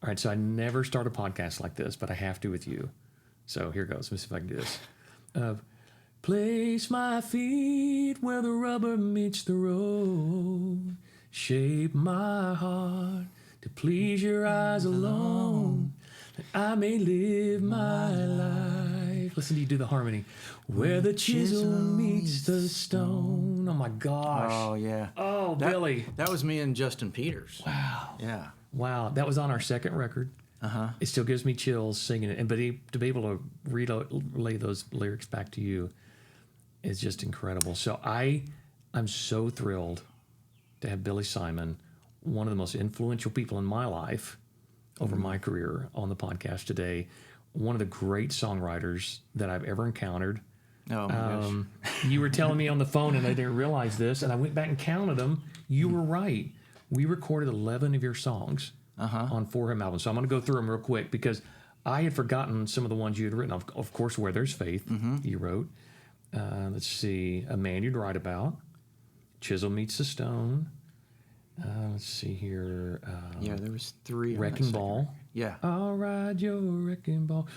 All right, so I never start a podcast like this, but I have to with you. So here goes. Let me see if I can do this. Place my feet where the rubber meets the road. Shape my heart to please your eyes alone. That I may live my life. Listen to you do the harmony. Where the chisel meets the stone. Oh my gosh. Oh, yeah. Oh, Billy. That was me and Justin Peters. Wow. Yeah. Wow. That was on our second record. Uh-huh. It still gives me chills singing it. But to be able to relay those lyrics back to you is just incredible. So I'm so thrilled to have Billy Simon, one of the most influential people in my life over my career, on the podcast today. One of the great songwriters that I've ever encountered. Oh, my gosh. You were telling me on the phone, and I didn't realize this, and I went back and counted them. You were right. We recorded 11 of your songs on 4 hymn albums. So I'm going to go through them real quick because I had forgotten some of the ones you had written. Of course, Where There's Faith, you wrote. Let's see, A Man You'd Write About, Chisel Meets the Stone. Let's see here. Yeah, there was 3. Wrecking Ball. Yeah. I'll ride your wrecking ball.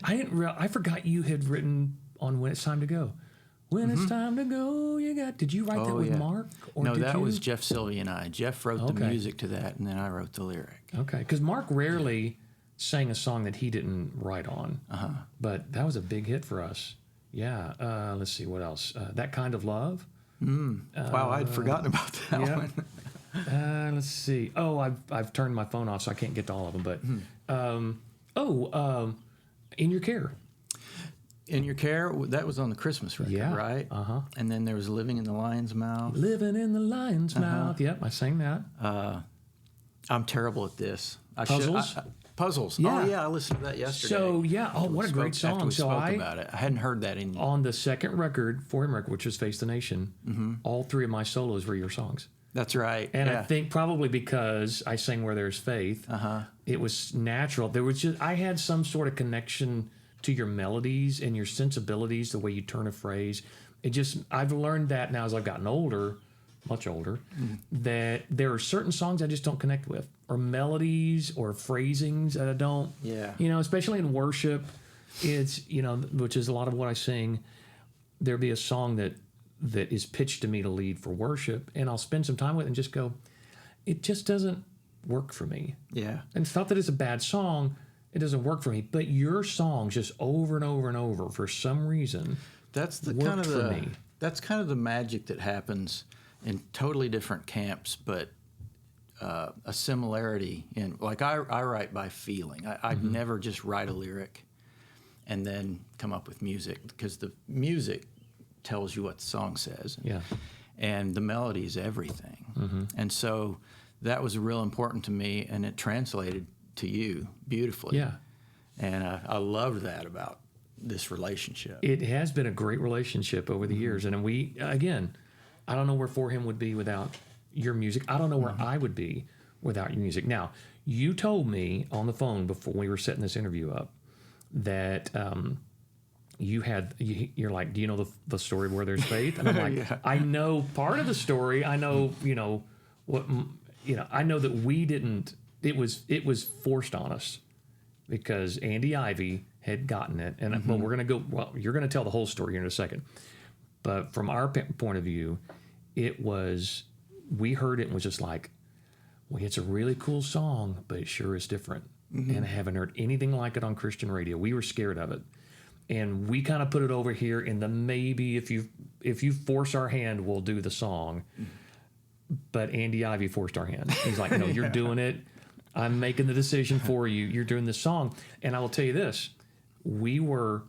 I forgot you had written on When It's Time to Go. When it's time to go, did you write that with Mark? Or no, that was Jeff Sylvie and I. Jeff wrote the music to that, and then I wrote the lyric. Okay, because Mark rarely sang a song that he didn't write on. But that was a big hit for us. Yeah. Let's see, what else? That Kind of Love. Wow, I'd forgotten about that one. Let's see. Oh, I've turned my phone off, so I can't get to all of them. But In Your Care. In Your Care, that was on the Christmas record, right? And then there was Living in the Lion's Mouth. Living in the Lion's Mouth. Yep, I sang that. I'm terrible at this. Puzzles? Puzzles. Yeah. Oh, yeah, I listened to that yesterday. So, yeah. Oh, what a great song. After we spoke about it. I hadn't heard that on the second record, for him record, which was Face the Nation, all 3 of my solos were your songs. That's right. And I think probably because I sang Where There's Faith, it was natural. I had some sort of connection to your melodies and your sensibilities, the way you turn a phrase. I've learned that now as I've gotten older, much older, that there are certain songs I just don't connect with, or melodies or phrasings that I don't. Yeah. Especially in worship, it's, which is a lot of what I sing. There'll be a song that is pitched to me to lead for worship, and I'll spend some time with it and just go, it just doesn't work for me. Yeah. And it's not that it's a bad song, it doesn't work for me, but your songs just over and over and over, for some reason, that's kind of the magic that happens in totally different camps, but a similarity in, like, I write by feeling. I never just write a lyric and then come up with music, because the music tells you what the song says. Yeah. And the melody is everything. And so that was real important to me, and it translated to you beautifully. Yeah. And I loved that about this relationship. It has been a great relationship over the years. And we, again, I don't know where For Him would be without your music. I don't know where I would be without your music. Now, you told me on the phone before we were setting this interview up that you're like, do you know the story of Where There's Faith? And I'm like, I know part of the story. I know, I know that we didn't, it was forced on us because Andy Ivey had gotten it. And but we're going to go, well, you're going to tell the whole story here in a second. But from our point of view, we heard it and was just like, well, it's a really cool song, but it sure is different. And I haven't heard anything like it on Christian radio. We were scared of it. And we kind of put it over here in the maybe if you force our hand, we'll do the song. But Andy Ivey forced our hand. He's like, no, you're doing it. I'm making the decision for you. You're doing this song. And I will tell you this. We were,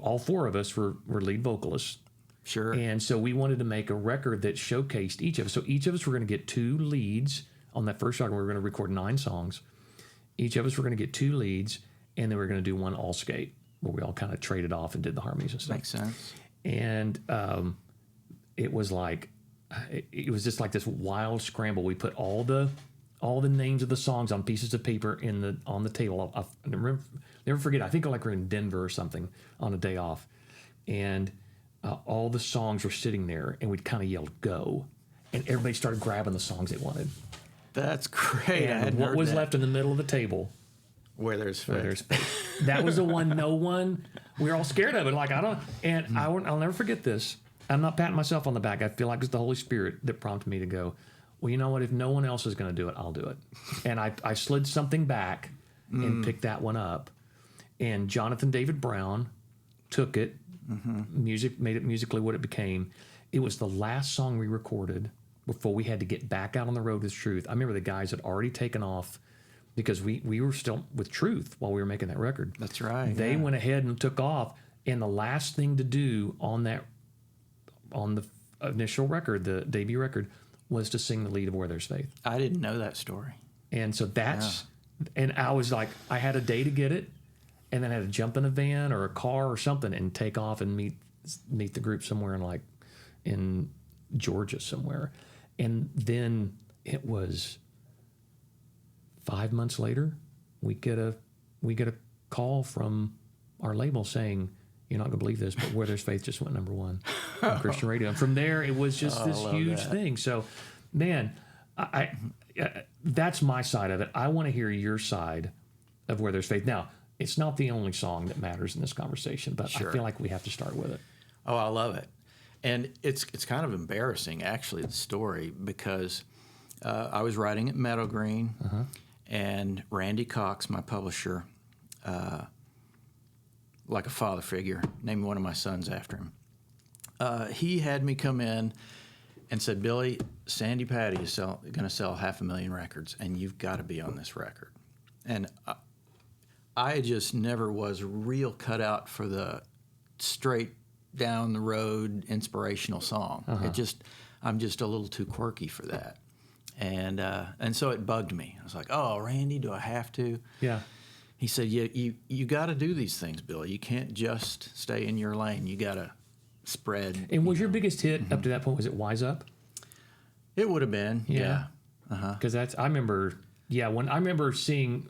all 4 of us were lead vocalists. Sure. And so we wanted to make a record that showcased each of us. So each of us were going to get 2 leads on that first record. We were going to record 9 songs. Each of us were going to get 2 leads, and then we were going to do one all skate, where we all kind of traded off and did the harmonies and stuff. Makes sense. And it was like, it was just like this wild scramble. We put all the names of the songs on pieces of paper on the table. I never forget. I think we were in Denver or something on a day off, and all the songs were sitting there, and we'd kind of yelled "go," and everybody started grabbing the songs they wanted. That's great. I And hadn't what heard was that. left in the middle of the table? Where there's faith. Where there's faith. That was the one. No one. We were all scared of it. Like I don't. And I'll never forget this. I'm not patting myself on the back. I feel like it's the Holy Spirit that prompted me to go, well, you know what? If no one else is going to do it, I'll do it. And I slid something back and picked that one up. And Jonathan David Brown took it, made it musically what it became. It was the last song we recorded before we had to get back out on the road with Truth. I remember the guys had already taken off because we were still with Truth while we were making that record. That's right. They went ahead and took off. And the last thing to do on the initial record, the debut record, was to sing the lead of Where There's Faith. I didn't know that story. And so that's, and I was like, I had a day to get it, and then I had to jump in a van or a car or something and take off and meet the group somewhere in Georgia somewhere. And then it was 5 months later, we get a call from our label saying, you're not going to believe this, but Where There's Faith just went #1 on Christian radio. And from there, it was just this huge thing. So, man, I that's my side of it. I want to hear your side of Where There's Faith. Now, it's not the only song that matters in this conversation, but I feel like we have to start with it. Oh, I love it. And it's kind of embarrassing, actually, the story, because I was writing at Meadow Green, and Randy Cox, my publisher, like a father figure, named one of my sons after him. He had me come in and said, Billy, Sandy Patty is going to sell 500,000 records, and you've got to be on this record. And I just never was real cut out for the straight down the road inspirational song. I'm just a little too quirky for that. And so it bugged me. I was like, oh, Randy, do I have to? Yeah. He said, you got to do these things, Billy. You can't just stay in your lane. You got to spread. And was your biggest hit up to that point, was it Wise Up? It would have been, yeah. Because I remember seeing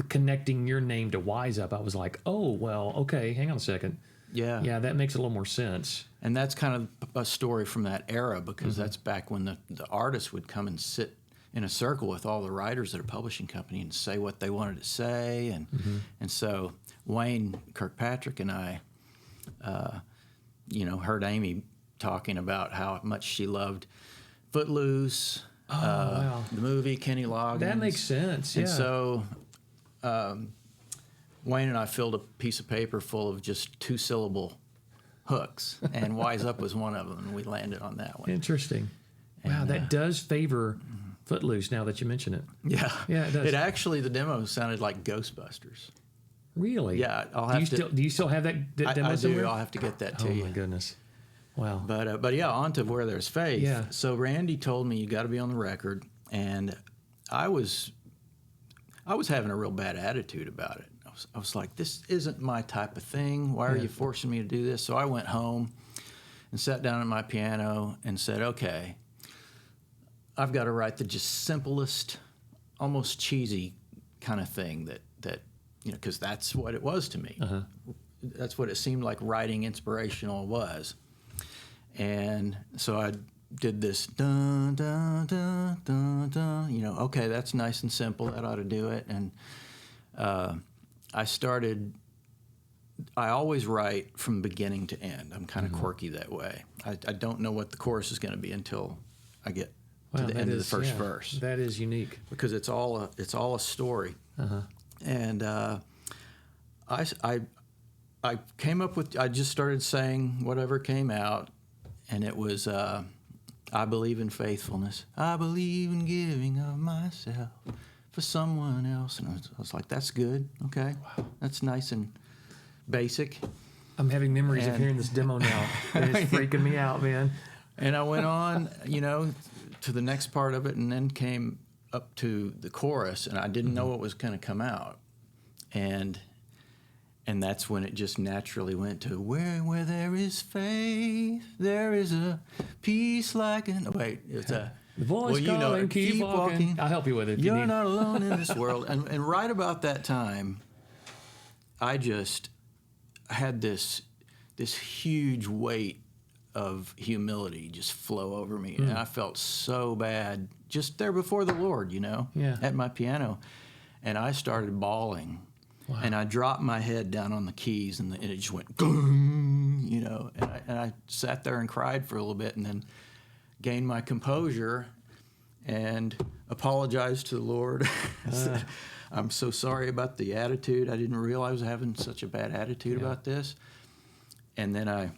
connecting your name to Wise Up, I was like, oh, well, okay, hang on a second. Yeah. Yeah, that makes a little more sense. And that's kind of a story from that era, because that's back when the artists would come and sit in a circle with all the writers at a publishing company and say what they wanted to say. And so Wayne Kirkpatrick and I, heard Amy talking about how much she loved Footloose, wow. the movie, Kenny Loggins. That makes sense, yeah. And so Wayne and I filled a piece of paper full of just 2-syllable hooks, and Wise Up was one of them, and we landed on that one. Interesting. Wow, that does favor Footloose now that you mention it. Yeah. Yeah, it does. It actually, the demo sounded like Ghostbusters. Really? Yeah, I'll have to. Do you still have that demo I somewhere? do. I'll have to get that to Oh you. my goodness. Wow. But yeah, on to Where There's Faith. Yeah. So Randy told me you got to be on the record, and I was having a real bad attitude about it. I was like, this isn't my type of thing. Why are you forcing me to do this? So I went home and sat down at my piano and said, okay, I've got to write the just simplest, almost cheesy kind of thing that because that's what it was to me. That's what it seemed like writing inspirational was. And so I did this dun dun dun dun dun. Okay, that's nice and simple. That ought to do it. And I always write from beginning to end. I'm kind of quirky that way. I don't know what the chorus is going to be until I get to the end of the first verse. That is unique. Because it's all a story. And I came up with, I just started saying whatever came out, and it was, I believe in faithfulness. I believe in giving of myself for someone else. And I was like, that's good. Okay. Wow. That's nice and basic. I'm having memories of hearing this demo now. It's freaking me out, man. And I went on, to the next part of it, and then came up to the chorus, and I didn't know what was going to come out. And that's when it just naturally went to where there is faith, there is a peace like an. Oh, wait, it's a. The voice calling, keep walking. I'll help you with it. You're not alone in this world. And right about that time, I just had this huge weight of humility just flow over me, and I felt so bad just there before the Lord, Yeah. at my piano. And I started bawling. Wow. And I dropped my head down on the keys, and it just went, and I sat there and cried for a little bit, and then gained my composure and apologized to the Lord. I said, I'm so sorry about the attitude. I didn't realize I was having such a bad attitude about this. And then I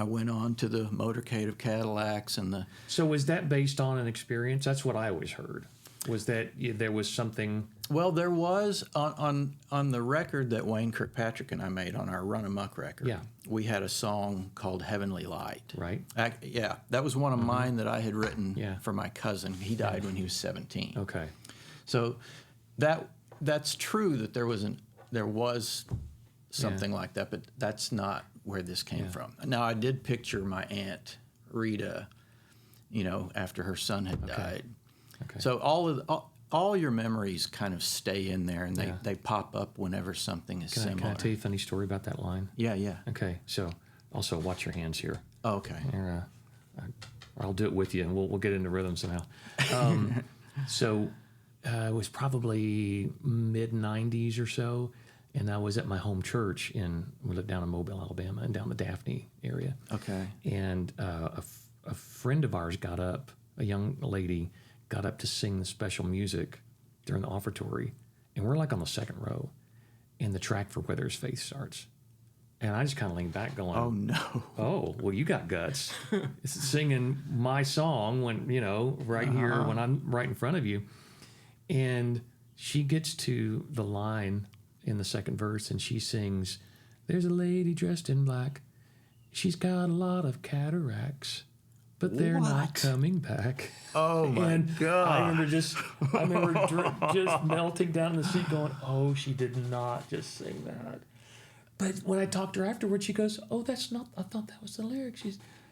went on to the motorcade of Cadillacs and the... So was that based on an experience? That's what I always heard. Was that there was something... Well, there was on the record that Wayne Kirkpatrick and I made on our Run Amok record. Yeah. We had a song called Heavenly Light. Right. That was one of mine that I had written Yeah. for my cousin. He died when he was 17. Okay. So that's true that there was something like that, but that's not where this came from. Now, I did picture my aunt Rita, after her son had died. Okay. So all your memories kind of stay in there, and they pop up whenever something is similar. Can I tell you a funny story about that line? Yeah. Okay. So also watch your hands here. Oh, okay. Or I'll do it with you, and we'll get into rhythm somehow. So it was probably mid-'90s or so, and I was at my home church we lived down in Mobile, Alabama, and down the Daphne area. Okay. And a friend of ours got up, a young lady got up to sing the special music during the offertory, and we're like on the second row, and the track for Where There's Faith starts. And I just kind of leaned back going, Oh, no. oh, well, you got guts. It's singing my song when, right here when I'm right in front of you. And she gets to the line in the second verse, and she sings, "There's a lady dressed in black. She's got a lot of cataracts, but they're not coming back." Oh, my God. I remember just melting down in the seat going, oh, she did not just sing that. But when I talked to her afterwards, she goes, "Oh, that's not, I thought that was the lyric."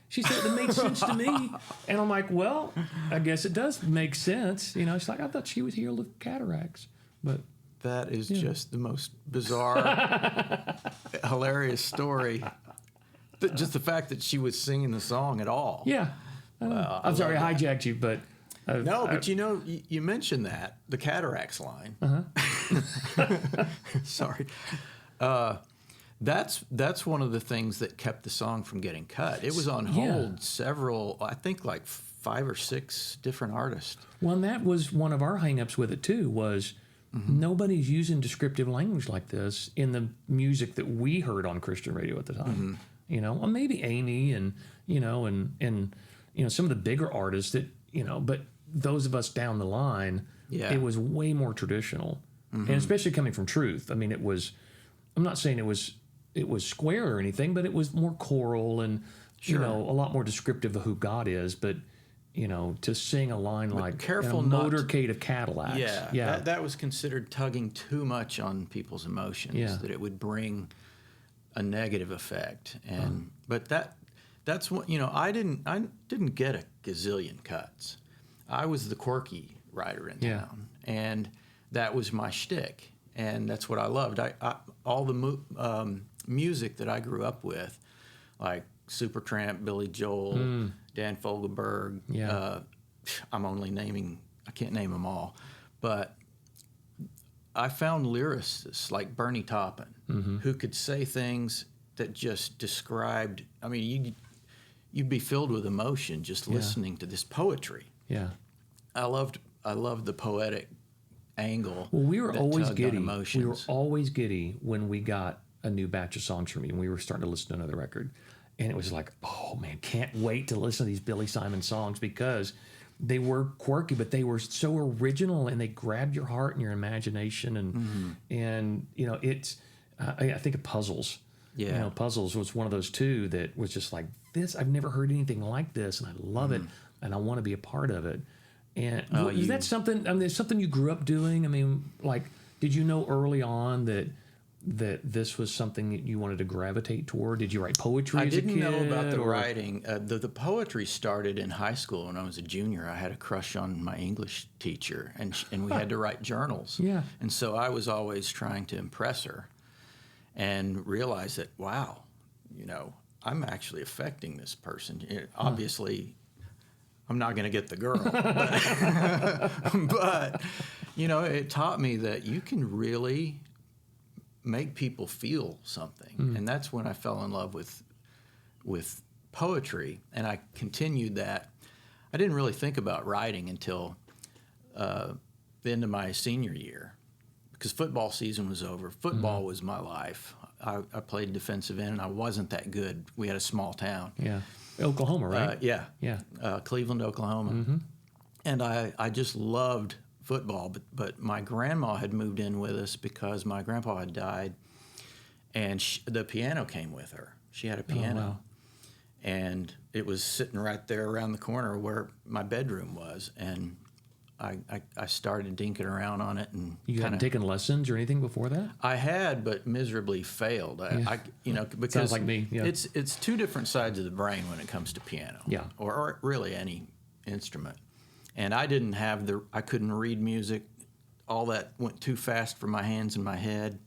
She said it made sense to me. And I'm like, well, I guess it does make sense. She's like, I thought she was healed of cataracts. But that is just the most bizarre, hilarious story. Just the fact that she was singing the song at all. Yeah. I'm sorry, I hijacked you, but... No, but you mentioned that, the cataracts line. Sorry. That's one of the things that kept the song from getting cut. It was on hold several, I think like 5 or 6 different artists. Well, and that was one of our hangups with it too, was nobody's using descriptive language like this in the music that we heard on Christian radio at the time. Well, maybe Amy and some of the bigger artists that, but those of us down the line, it was way more traditional. And especially coming from Truth. I mean, I'm not saying it was square or anything, but it was more choral and, a lot more descriptive of who God is. But, to sing a line like careful in a motorcade of Cadillacs. Yeah. That was considered tugging too much on people's emotions, that it would bring a negative effect. And but that's what, I didn't get a gazillion cuts. I was the quirky writer in town, and that was my shtick. And that's what I loved. All the music that I grew up with, like Supertramp, Billy Joel, Dan Fogelberg. I can't name them all. But I found lyricists like Bernie Taupin who could say things that just described, you'd be filled with emotion just listening to this poetry. Yeah. I loved the poetic angle. Well, we were always giddy. We were always giddy when we got a new batch of songs from you, and we were starting to listen to another record. And it was like, oh man, can't wait to listen to these Billy Simon songs, because they were quirky, but they were so original, and they grabbed your heart and your imagination. And it's I think of Puzzles. Yeah, Puzzles was one of those too that was just like this. I've never heard anything like this, and I love it, and I want to be a part of it. And is that something? It's something you grew up doing. Did you know early on that this was something that you wanted to gravitate toward? Did you write poetry as a kid? I didn't know about the writing. The poetry started in high school when I was a junior. I had a crush on my English teacher, and we had to write journals. Yeah. And so I was always trying to impress her, and realize that, wow, I'm actually affecting this person. Obviously, I'm not going to get the girl. But, you know, it taught me that you can really make people feel something. And that's when I fell in love with poetry, and I continued that. I didn't really think about writing until the end of my senior year, because football season was over. Football was my life. I played defensive end, and I wasn't that good. We had a small town. Yeah. Oklahoma, right? Yeah. Yeah. Cleveland, Oklahoma. And I just loved football, but my grandma had moved in with us because my grandpa had died, and the piano came with her. She had a piano. Oh, wow. And it was sitting right there around the corner where my bedroom was, and I started dinking around on it, and You hadn't taken lessons or anything before that? I had, but miserably failed. Because Sounds like me. Yeah. it's two different sides of the brain when it comes to piano, or really any instrument. And I didn't have I couldn't read music. All that went too fast for my hands and my head,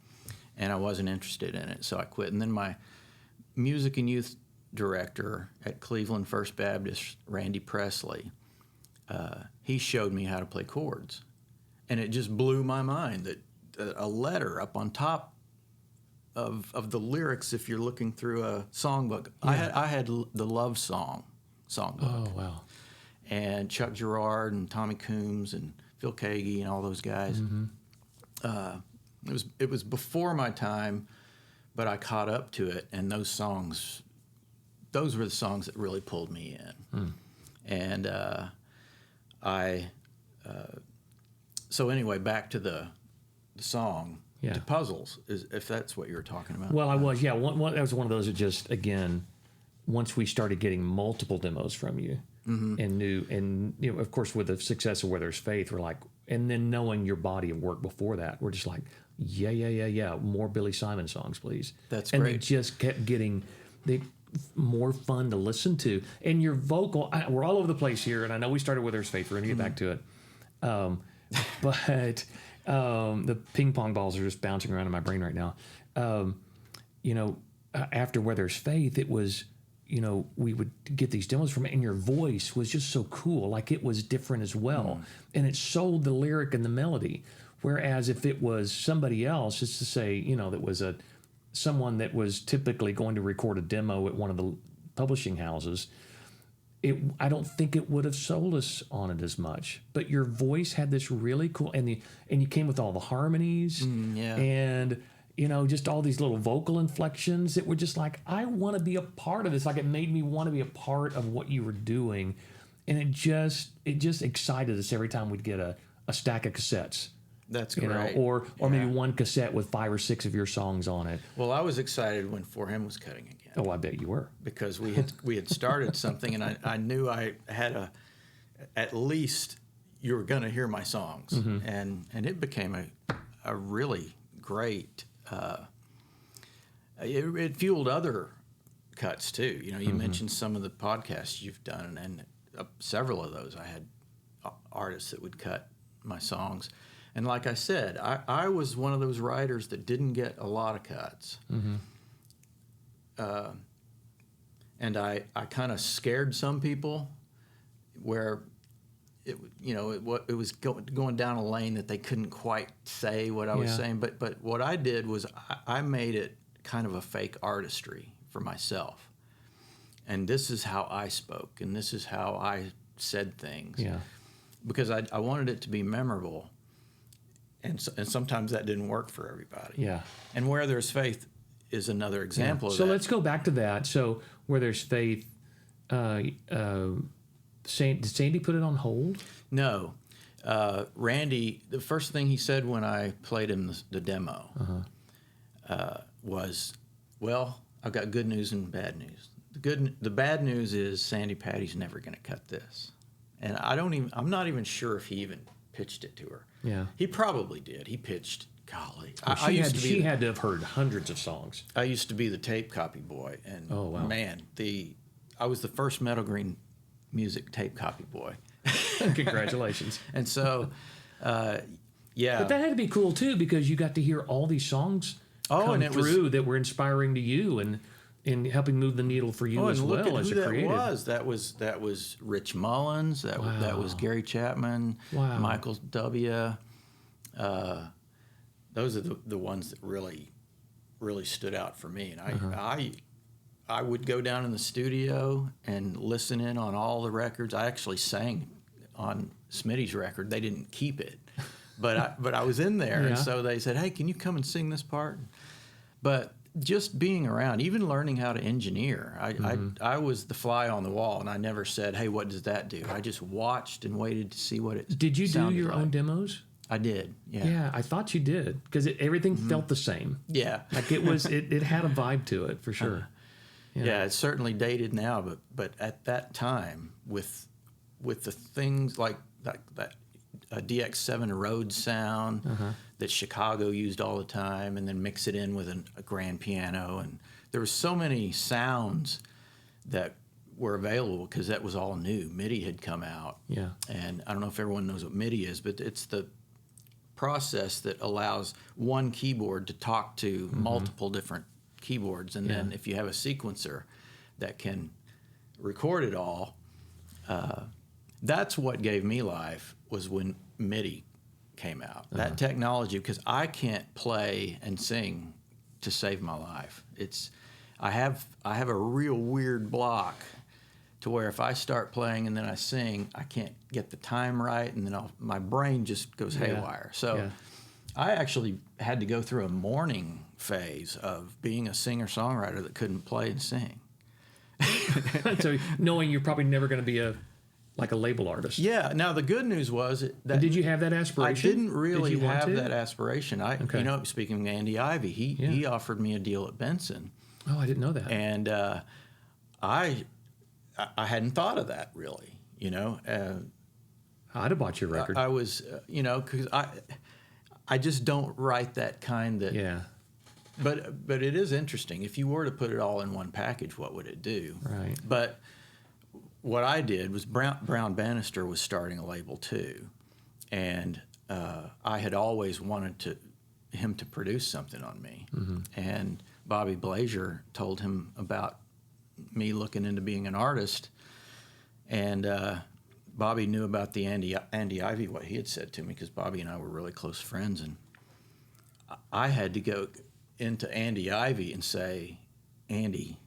and I wasn't interested in it, so I quit. And then my music and youth director at Cleveland First Baptist, Randy Presley, he showed me how to play chords, and it just blew my mind that a letter up on top of the lyrics, if you're looking through a songbook, I had the love songbook. Oh, wow. And Chuck Girard and Tommy Coombs and Phil Kagi and all those guys. It was before my time, but I caught up to it, and those were the songs that really pulled me in. And so anyway, back to the song, to puzzles, if that's what you were talking about. Well, I was, yeah. That was one of those that just, again, once we started getting multiple demos from you, and you know, of course, with the success of Where There's Faith, we're like, and then knowing your body of work before that, we're just like, yeah, more Billy Simon songs, please. That's and great. And they just kept getting more fun to listen to. And your vocal, we're all over the place here, and I know we started with There's Faith. We're going to get back to it. But the ping pong balls are just bouncing around in my brain right now. You know, after Where There's Faith, it was, you know, we would get these demos from it, and your voice was just so cool. Like, it was different as well. And it sold the lyric and the melody. Whereas if it was somebody else, just to say, you know, that was someone that was typically going to record a demo at one of the publishing houses, I don't think it would have sold us on it as much. But your voice had this really cool, and you came with all the harmonies, and you know, just all these little vocal inflections that were just like, I want to be a part of this. Like, it made me want to be a part of what you were doing, and it just excited us every time we'd get a stack of cassettes. That's great. great. Or maybe one cassette with 5 or 6 of your songs on it. Well, I was excited when For Him was cutting again. Oh, I bet you were. Because we had started something, and I knew I had at least you were going to hear my songs, and it became a really great. It fueled other cuts too. You know, you mentioned some of the podcasts you've done, and several of those I had artists that would cut my songs. And like I said, I was one of those writers that didn't get a lot of cuts. And I kind of scared some people where it was going down a lane that they couldn't quite say what I was saying. But what I did was I made it kind of a fake artistry for myself. And this is how I spoke, and this is how I said things. Yeah. Because I wanted it to be memorable. And sometimes that didn't work for everybody. Yeah. And Where There's Faith is another example of that. So let's go back to that. So Where There's Faith, did Sandy put it on hold? No. Randy, the first thing he said when I played him the demo was, well, I've got good news and bad news. The bad news is Sandy Patty's never going to cut this. And I'm not even sure if he even pitched it to her. Yeah. He probably did. He pitched, golly. She had to have heard hundreds of songs. I used to be the tape copy boy, and man, I was the first Meadow Green music tape copy boy. Congratulations. And so, But that had to be cool too, because you got to hear all these songs come through that were inspiring to you, and in helping move the needle for you as and look well at as who a creative. That was Rich Mullins. That was Gary Chapman. Wow. Michael W. Those are the ones that really stood out for me. And I would go down in the studio and listen in on all the records. I actually sang on Smitty's record. They didn't keep it, but I was in there, Yeah. and so they said, "Hey, can you come and sing this part?" But just being around, even learning how to engineer, I was the fly on the wall, and I never said, "Hey, what does that do?" I just watched and waited to see what it. Did you do sounded your like. own demos? I did. Yeah. Yeah, I thought you did because everything felt the same. Yeah. Like it was, it had a vibe to it for sure. Yeah, it's certainly dated now, but at that time, with the things like that DX7 Rhodes sound that Chicago used all the time, and then mix it in with a grand piano, and there were so many sounds that were available because that was all new. MIDI had come out, Yeah. and I don't know if everyone knows what MIDI is, but it's the process that allows one keyboard to talk to multiple different keyboards, and then if you have a sequencer that can record it all, that's what gave me life, was when MIDI came out. That technology, because I can't play and sing to save my life. I have a real weird block to where if I start playing and then I sing, I can't get the time right, and then my brain just goes haywire. So I actually had to go through a mourning phase of being a singer-songwriter that couldn't play and sing. So knowing you're probably never going to be a label artist. Yeah. Now the good news was that Did you have that aspiration? I didn't really Did you want have to? that aspiration. Speaking of Andy Ivey, he offered me a deal at Benson. Oh, I didn't know that. And I hadn't thought of that really. I'd have bought your record. I was, because I just don't write that kind that. Yeah. But it is interesting. If you were to put it all in one package, what would it do? Right. But what I did was Brown Bannister was starting a label too, and I had always wanted him to produce something on me. And Bobby Blazier told him about me looking into being an artist, and Bobby knew about the Andy Ivey, what he had said to me, because Bobby and I were really close friends, and I had to go into Andy Ivey and say, Andy,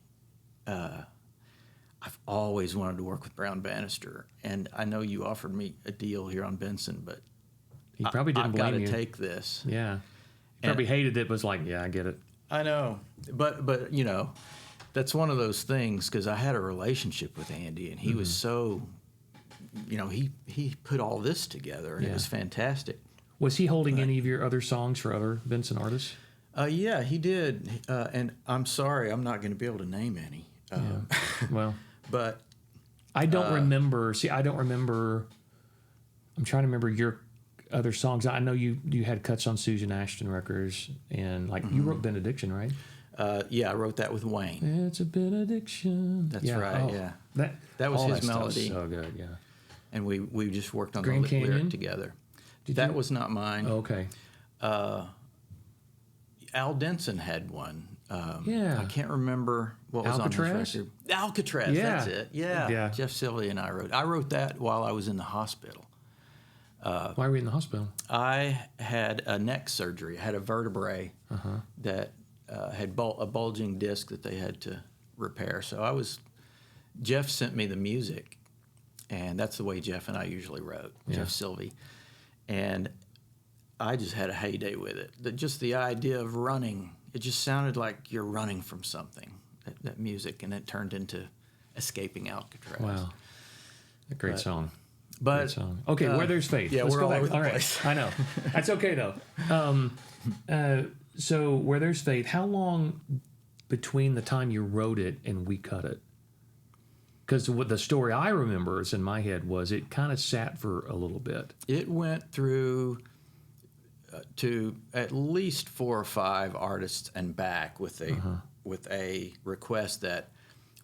I've always wanted to work with Brown Bannister, and I know you offered me a deal here on Benson, but He probably didn't I've blame got you. to take this. Yeah. He probably hated it, was like, yeah, I get it. I know, but that's one of those things, because I had a relationship with Andy, and he was so, he put all this together, and it was fantastic. Was he holding any of your other songs for other Benson artists? Yeah, he did, and I'm sorry, I'm not going to be able to name any. Well, But I don't remember. See, I don't remember. I'm trying to remember your other songs. I know you had cuts on Susan Ashton records, and you wrote Benediction, right? yeah, I wrote that with Wayne. It's a benediction. That's right. Oh, Yeah, that was all his that stuff's melody. So good. Yeah. And we just worked on Grand the Canyon? lyric together. That was not mine. Oh, okay. Al Denson had one. Yeah. I can't remember what was Alcatraz? on his record. Alcatraz, Yeah. that's it. Yeah. Yeah. Jeff Sylvia and I wrote that while I was in the hospital. Why were you in the hospital? I had a neck surgery. I had a vertebrae that had a bulging disc that they had to repair. So Jeff sent me the music, and that's the way Jeff and I usually wrote, Jeff Sylvie. And I just had a heyday with it. Just the idea of running, it just sounded like you're running from something, that music, and it turned into Escaping Alcatraz. Wow. A great song. But Great song. Okay, Where There's Faith. yeah, Let's we're go all back. over the All right. place. I know. That's okay, though. So Where There's Faith, how long between the time you wrote it and we cut it? Because what the story I remember is in my head was it kind of sat for a little bit. it went through to at least 4 or 5 artists and back with a request that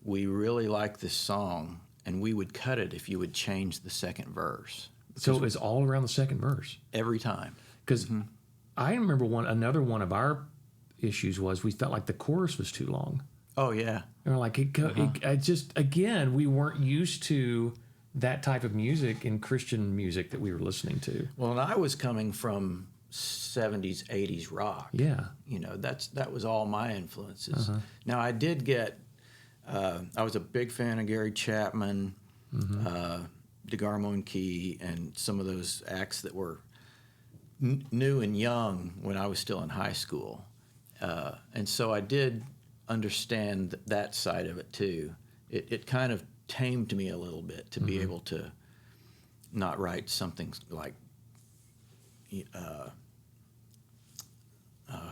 we really like this song and we would cut it if you would change the second verse. So it was all around the second verse. Every time. Because I remember another one of our issues was we felt like the chorus was too long. Oh yeah. Like I just, again, we weren't used to that type of music in Christian music that we were listening to. Well, and I was coming from 70s, 80s rock. Yeah. That was all my influences. Now I did get, I was a big fan of Gary Chapman, DeGarmo and Key, and some of those acts that were new and young when I was still in high school. And so I did understand that side of it too. It kind of tamed me a little bit to be able to not write something like,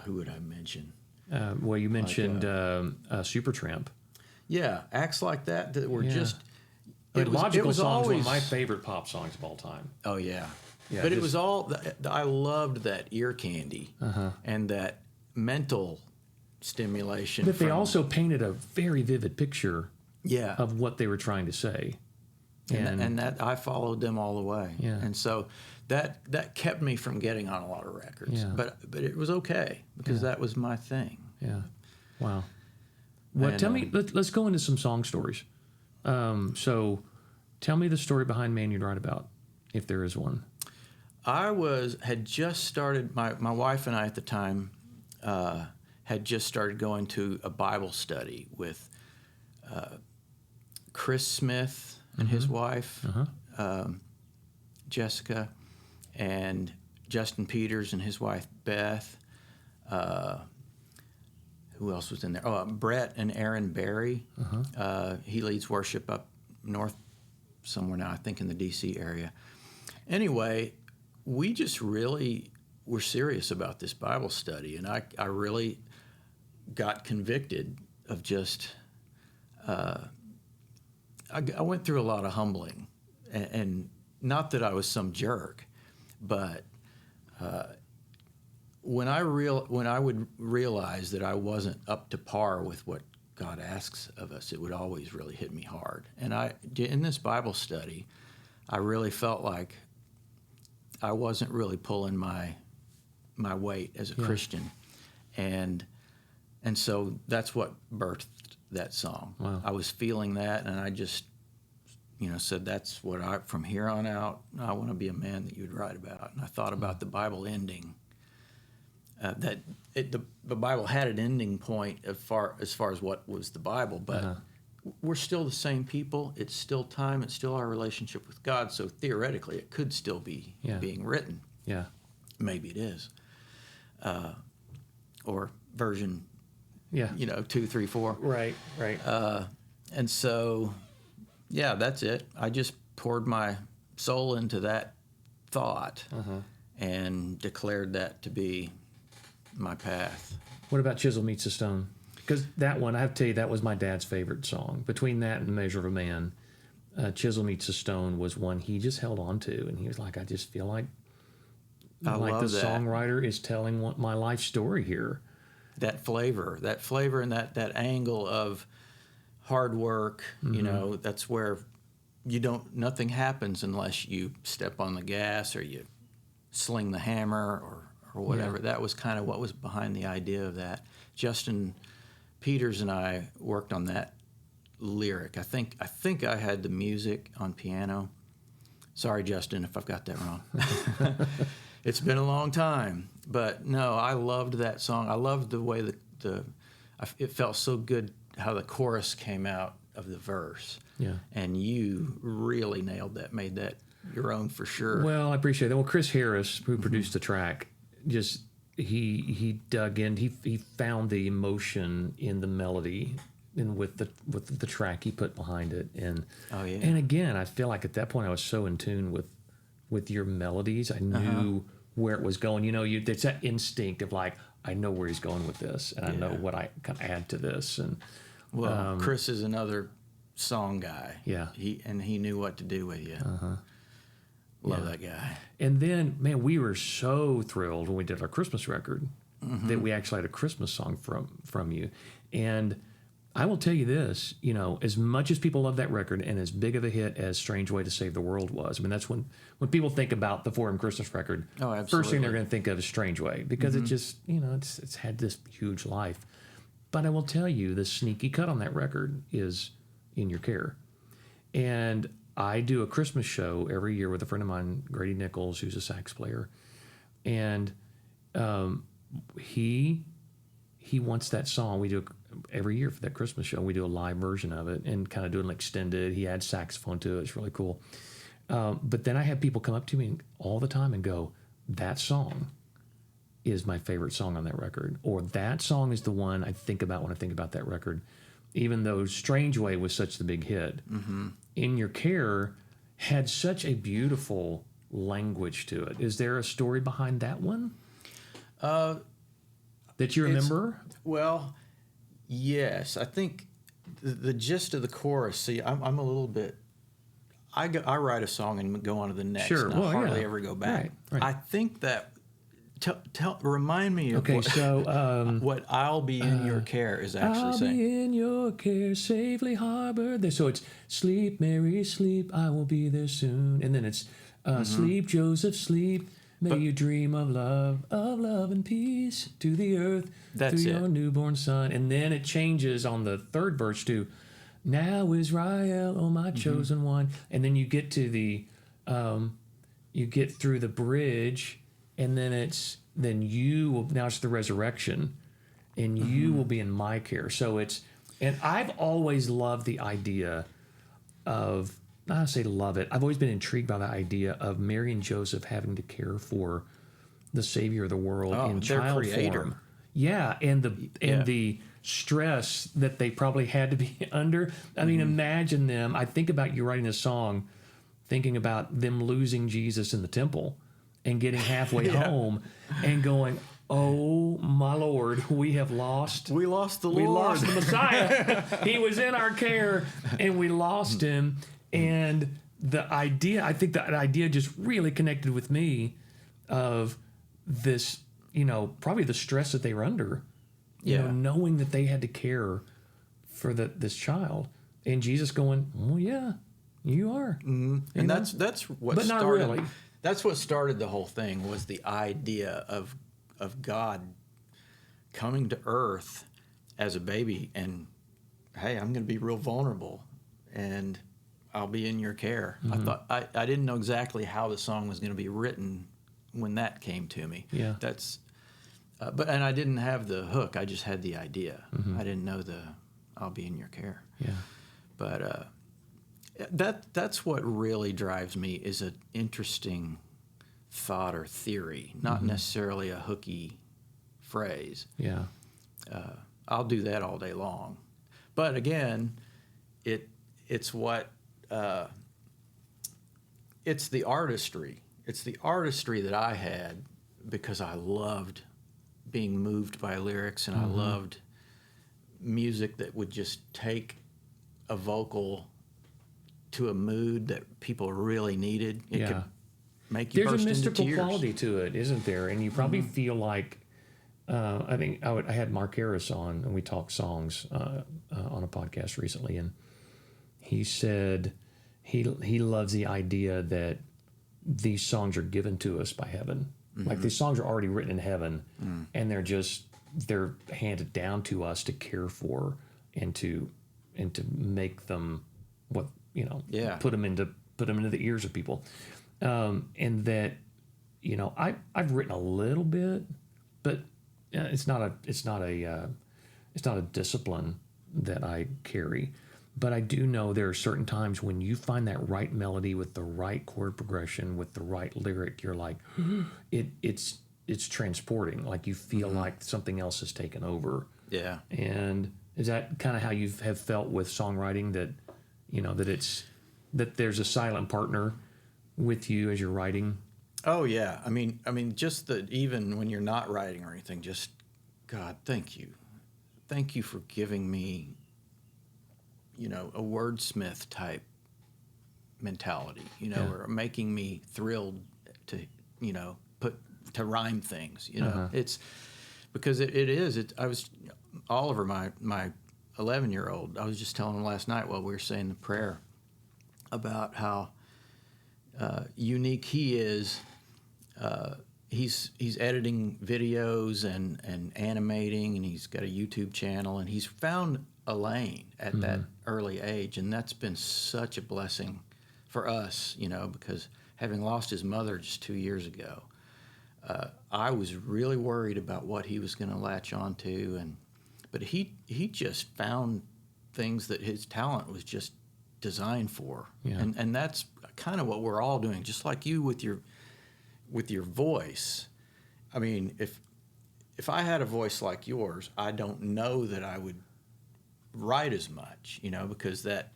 who would I mention? Well, you mentioned Supertramp. Yeah, acts like that were just. Logical was Song's always one of my favorite pop songs of all time. Oh yeah, Yeah, but it was all. I loved that ear candy and that mental stimulation. But they also painted a very vivid picture yeah of what they were trying to say. and that I followed them all the way. Yeah. And so that kept me from getting on a lot of records. Yeah. But it was okay because that was my thing. Yeah. Wow. Well, And, tell me, let's go into some song stories. So tell me the story behind Man You'd Write About, if there is one. I had just started, my wife and I at the time had just started going to a Bible study with Chris Smith and his wife, Jessica, and Justin Peters and his wife, Beth. Who else was in there? Oh, Brett and Aaron Berry. He leads worship up north somewhere now, I think in the D.C. area. Anyway, we just really were serious about this Bible study, and I really got convicted of just, I went through a lot of humbling, and not that I was some jerk, but when I would realize that I wasn't up to par with what God asks of us, it would always really hit me hard. And in this Bible study, I really felt like I wasn't really pulling my weight as a Christian, and so that's what birthed that song. Wow. I was feeling that, and I just said that's what from here on out I want to be a man that you'd write about. And I thought about the Bible ending. The Bible had an ending point as far as what was the Bible, but we're still the same people. It's still time. It's still our relationship with God. So theoretically, it could still be being written. Yeah. Maybe it is. Or version, 2, 3, 4. Right. And so, that's it. I just poured my soul into that thought and declared that to be my path. What about Chisel Meets a Stone? Because that one, I have to tell you, that was my dad's favorite song. Between that and Measure of a Man, Chisel Meets a Stone was one he just held on to, and he was like, I just feel like the songwriter is telling my life story here. That flavor and that angle of hard work, that's where nothing happens unless you step on the gas or you sling the hammer or whatever. That was kind of what was behind the idea of that. Justin Peters and I worked on that lyric. I think I had the music on piano. Sorry, Justin, if I've got that wrong. It's been a long time, but no, I loved that song. I loved the way it felt so good how the chorus came out of the verse. Yeah. And you really nailed that, made that your own for sure. Well, I appreciate that. Well, Chris Harris, who produced the track, just he dug in. He found the emotion in the melody and with the track he put behind it. And and again, I feel like at that point I was so in tune with your melodies. I knew where it was going. It's that instinct of like, I know where he's going with this, and I know what I can add to this. And Chris is another song guy. Yeah, he knew what to do with you. Love that guy. And then, man, we were so thrilled when we did our Christmas record that we actually had a Christmas song from you. And I will tell you this, as much as people love that record and as big of a hit as Strange Way to Save the World was, I mean, that's when people think about the Forum Christmas record, absolutely. First thing they're going to think of is Strange Way, because it just, it's had this huge life. But I will tell you, the sneaky cut on that record is In Your Care. And I do a Christmas show every year with a friend of mine, Grady Nichols, who's a sax player. And he wants that song. We do every year for that Christmas show. We do a live version of it and kind of do an extended. He adds saxophone to it. It's really cool. But then I have people come up to me all the time and go, that song is my favorite song on that record. Or that song is the one I think about when I think about that record. Even though Strange Way was such the big hit. Mm-hmm. In Your Care had such a beautiful language to it. Is there a story behind that one that you remember? Well, yes. I think the gist of the chorus, see, I'm a little bit... I write a song and go on to the next. Sure. And I hardly ever go back. Right. I think that... remind me of what I'll Be in Your Care is actually saying. I'll be in your care, safely harbor. So it's sleep, Mary, sleep, I will be there soon. And then it's sleep, Joseph, sleep. May you dream of love and peace to the earth through your newborn son. And then it changes on the third verse to now Israel, oh my chosen one. And then you get to the, you get through the bridge. And then it's now it's the resurrection, and you will be in my care. So and I've always loved the idea of, I say love it, I've always been intrigued by the idea of Mary and Joseph having to care for the Savior of the world in child creator. form. Yeah, and the stress that they probably had to be under. I mean, imagine them. I think about you writing a song, thinking about them losing Jesus in the temple. And getting halfway home and going, oh, my Lord, we have lost. We lost the Lord. We lost the Messiah. He was in our care, and we lost him. And I think that idea just really connected with me of this, probably the stress that they were under, knowing that they had to care for this child. And Jesus going, oh, yeah, you are. Mm-hmm. And that's what but started. Not really. That's what started the whole thing, was the idea of God coming to earth as a baby and, hey, I'm going to be real vulnerable and I'll be in your care. I thought I didn't know exactly how the song was going to be written when that came to me. Yeah. That's and I didn't have the hook. I just had the idea. I didn't know I'll be in your care. Yeah. But that's what really drives me, is an interesting thought or theory, not necessarily a hooky phrase. Yeah. I'll do that all day long. But again, it's what it's the artistry. It's the artistry that I had because I loved being moved by lyrics, and I loved music that would just take a vocal to a mood that people really needed. It could make you burst into tears. There's a mystical quality to it, isn't there? And you probably feel like, I think I had Mark Harris on, and we talked songs on a podcast recently, and he said he loves the idea that these songs are given to us by heaven. Like these songs are already written in heaven, and they're handed down to us to care for and to make them put them into the ears of people, and that I've written a little bit, but it's not a discipline that I carry. But I do know there are certain times when you find that right melody with the right chord progression, with the right lyric, you're like, it's transporting. Like you feel like something else has taken over. Yeah. And is that kind of how you have felt with songwriting, that that there's a silent partner with you as you're writing? Oh yeah. I mean, just even when you're not writing or anything, just God, thank you for giving me, a wordsmith type mentality, or making me thrilled to, to rhyme things, It's because it is. I was Oliver, my 11-year-old. I was just telling him last night while we were saying the prayer about how unique he is. he's editing videos and animating, and he's got a YouTube channel, and he's found a lane at that early age, and that's been such a blessing for us, because having lost his mother just 2 years ago, I was really worried about what he was going to latch on to, but he just found things that his talent was just designed for, and that's kind of what we're all doing, just like you with your voice. I mean, if I had a voice like yours, I don't know that I would write as much, because that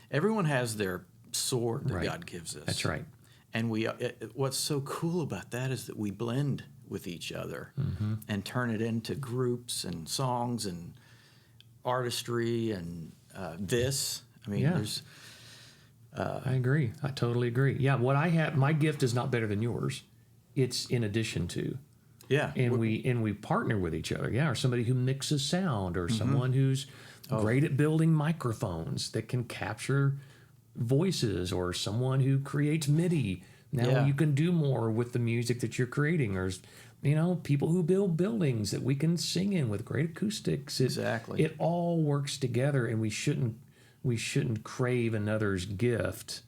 everyone has their sword that God gives us. That's right. And what's so cool about that is that we blend with each other and turn it into groups and songs and artistry and this. I mean, there's. I agree. I totally agree. Yeah, what I have, my gift is not better than yours. It's in addition to. Yeah. And we partner with each other. Yeah, or somebody who mixes sound, or someone who's great at building microphones that can capture voices, or someone who creates MIDI. Now you can do more with the music that you're creating. Or, people who build buildings that we can sing in with great acoustics. Exactly. It all works together, and we shouldn't crave another's gift.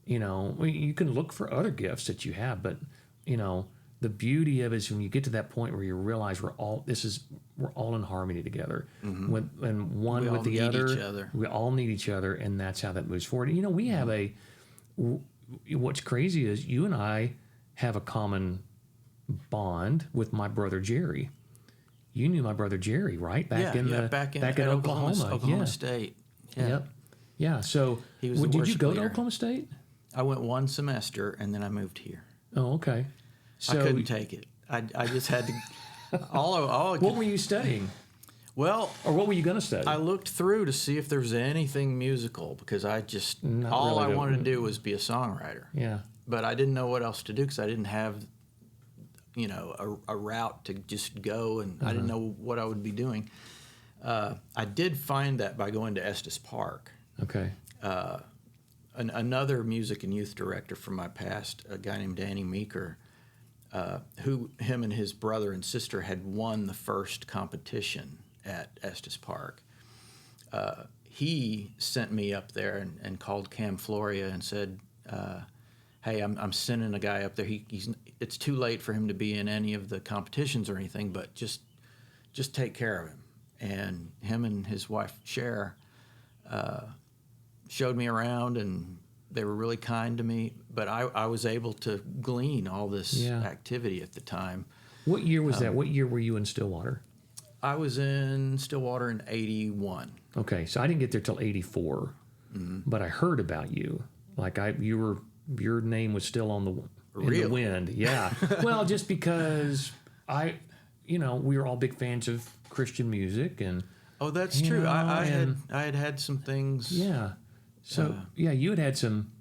You can look for other gifts that you have, but the beauty of it is when you get to that point where you realize we're all in harmony together. And one with the other, we all need each other, and that's how that moves forward. We have what's crazy is you and I have a common bond with my brother Jerry. You knew my brother Jerry, right? Back in Oklahoma State. Yeah. Yep. Yeah. So he was did you go to Oklahoma State? I went one semester, and then I moved here. Oh, okay. So I couldn't take it. I just had to. What were you studying? Well, or what were you going to study? I looked through to see if there was anything musical, because I wanted to do was be a songwriter. Yeah. But I didn't know what else to do, because I didn't have, a route to just go, and I didn't know what I would be doing. I did find that by going to Estes Park. Okay. Another music and youth director from my past, a guy named Danny Meeker, him and his brother and sister had won the first competition at Estes Park. He sent me up there and called Cam Floria and said, hey, I'm sending a guy up there. It's too late for him to be in any of the competitions or anything, but just take care of him. And him and his wife, Cher, showed me around, and they were really kind to me. But I was able to glean all this activity at the time. What year was that? What year were you in Stillwater? I was in Stillwater in 81. Okay, so I didn't get there till 84, but I heard about you. Like your name was still on the wind. Yeah. Well, just because we were all big fans of Christian music, and that's true. I had some things. Yeah. So you'd had some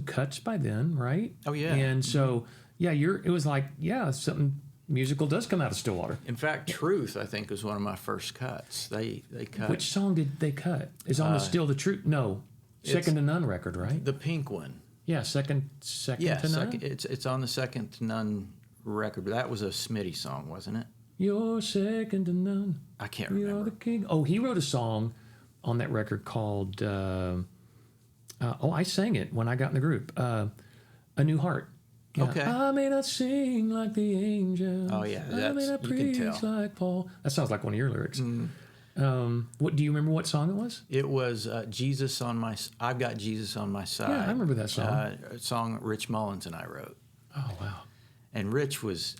cuts by then, right? Oh yeah. And so it was like something musical does come out of Stillwater. In fact, Truth, I think, was one of my first cuts. They cut. Which song did they cut? Is on the Still the Truth? No, Second to None record, right? The pink one. Yeah, second to None. It's on the Second to None record, but that was a Smitty song, wasn't it? You're second to none. I can't remember. You're the king. Oh, he wrote a song on that record called. I sang it when I got in the group. A New Heart. Yeah. Okay. I may not sing like the angels. Oh yeah, I may not preach like Paul. That sounds like one of your lyrics. What do you remember? What song it was? It was Jesus on my. I've got Jesus on my side. Yeah, I remember that song. A song Rich Mullins and I wrote. Oh wow. And Rich was.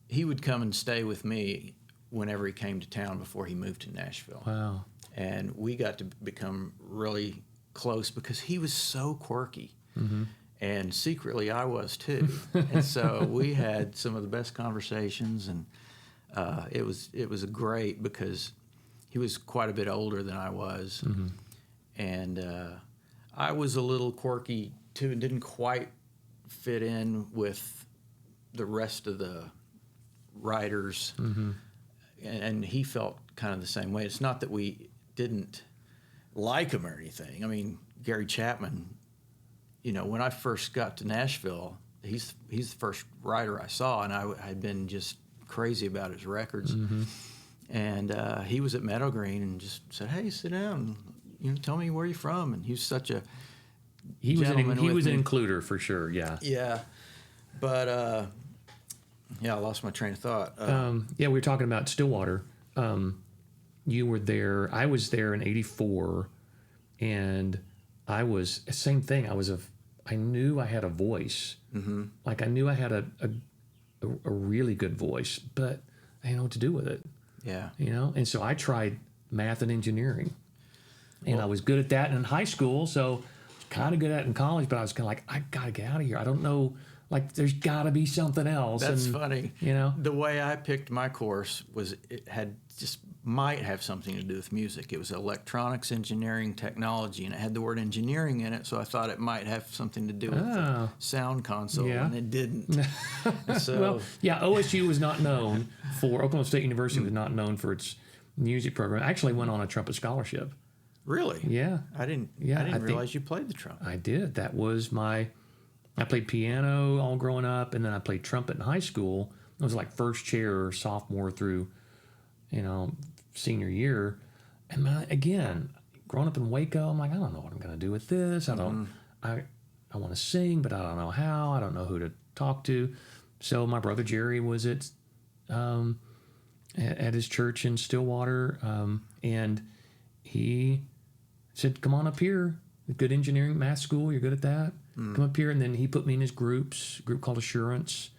He would come and stay with me whenever he came to town before he moved to Nashville. Wow. And we got to become really close because he was so quirky. And secretly I was too. And so we had some of the best conversations, and it was great because he was quite a bit older than I was. And I was a little quirky too and didn't quite fit in with the rest of the writers. And he felt kind of the same way. It's not that we didn't like him or anything. I mean, Gary Chapman, when I first got to Nashville, he's the first writer I saw, and I had been just crazy about his records. Mm-hmm. And he was at Meadow Green and just said, "Hey, sit down. Tell me where you're from." And he was such a he was an me. includer for sure. Yeah. Yeah, but I lost my train of thought. We were talking about Stillwater. You were there. I was there in '84, and I was same thing. I knew I had a voice. Mm-hmm. Like I knew I had a really good voice, but I didn't know what to do with it. Yeah. And so I tried math and engineering, and I was good at that in high school. So kind of good at it in college, but I was kind of like, I gotta get out of here. I don't know. Like, there's got to be something else. That's funny. The way I picked my course was might have something to do with music. It was electronics, engineering, technology, and it had the word engineering in it, so I thought it might have something to do with the sound console, and it didn't. So, OSU was not known for, Oklahoma State University was not known for its music program. I actually went on a trumpet scholarship. Really? Yeah. I didn't realize you played the trumpet. I did. I played piano all growing up, and then I played trumpet in high school. I was like first chair sophomore through, senior year. And again, growing up in Waco, I'm like, I don't know what I'm going to do with this. I want to sing, but I don't know how. I don't know who to talk to. So my brother Jerry was at his church in Stillwater, and he said, "Come on up here. Good engineering, math school. You're good at that. Come up here." And then he put me in his group called Assurance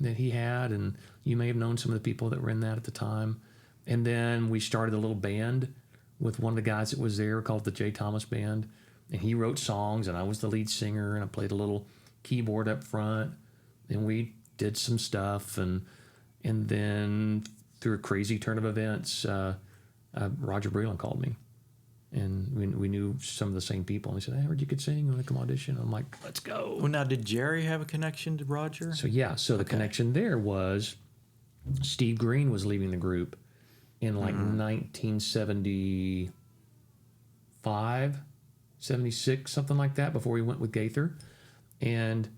that he had, and you may have known some of the people that were in that at the time. And then we started a little band with one of the guys that was there called the J. Thomas Band, and he wrote songs, and I was the lead singer, and I played a little keyboard up front, and we did some stuff, and then through a crazy turn of events, Roger Breland called me. And we knew some of the same people. And he said, "I heard you could sing. You want to come audition?" I'm like, "Let's go." Well, now, did Jerry have a connection to Roger? So the connection there was Steve Green was leaving the group in 1975, 76, something like that, before we went with Gaither. And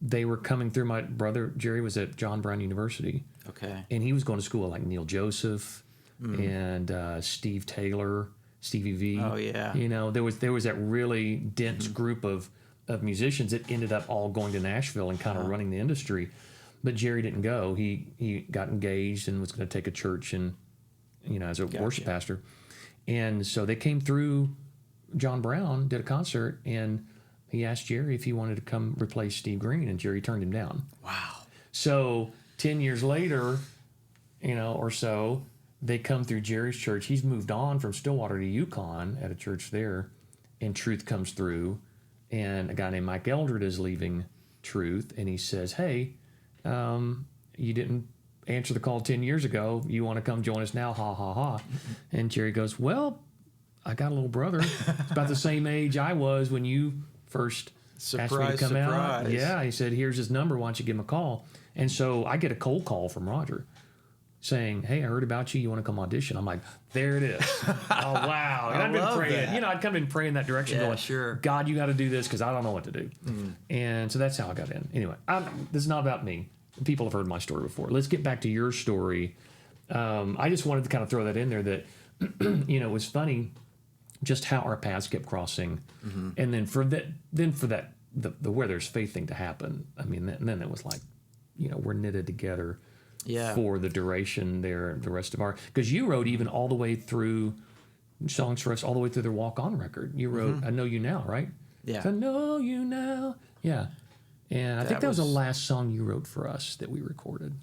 they were coming through. My brother Jerry was at John Brown University. Okay. And he was going to school with like Neil Joseph and Steve Taylor, Stevie V. Oh yeah. There was that really dense group of musicians that ended up all going to Nashville and kind of running the industry. But Jerry didn't go. He got engaged and was going to take a church and as a worship pastor. And so they came through John Brown, did a concert, and he asked Jerry if he wanted to come replace Steve Green, and Jerry turned him down. Wow. So 10 years later, or so, they come through Jerry's church. He's moved on from Stillwater to Yukon at a church there, and Truth comes through, and a guy named Mike Eldred is leaving Truth, and he says, "Hey, you didn't answer the call 10 years ago. You want to come join us now? Ha, ha, ha." And Jerry goes, "Well, I got a little brother. It's about the same age I was when you first asked me to come out." Yeah, he said, "Here's his number. Why don't you give him a call?" And so I get a cold call from Roger saying, "Hey, I heard about you. You want to come audition?" I'm like, there it is. Oh, wow. And I've been praying. I'd kind of been praying that direction, going, sure. "God, you got to do this because I don't know what to do." And so that's how I got in. Anyway, this is not about me. People have heard my story before. Let's get back to your story. I just wanted to kind of throw that in there that, it was funny just how our paths kept crossing. And then for that, the where there's faith thing to happen, I mean, then it was like, we're knitted together for the duration there, the rest of because you wrote even all the way through songs for us, all the way through the Walk On record. You wrote I Know You Now, right? Yeah. I Know You Now. Yeah. And I think that was the last song you wrote for us that we recorded,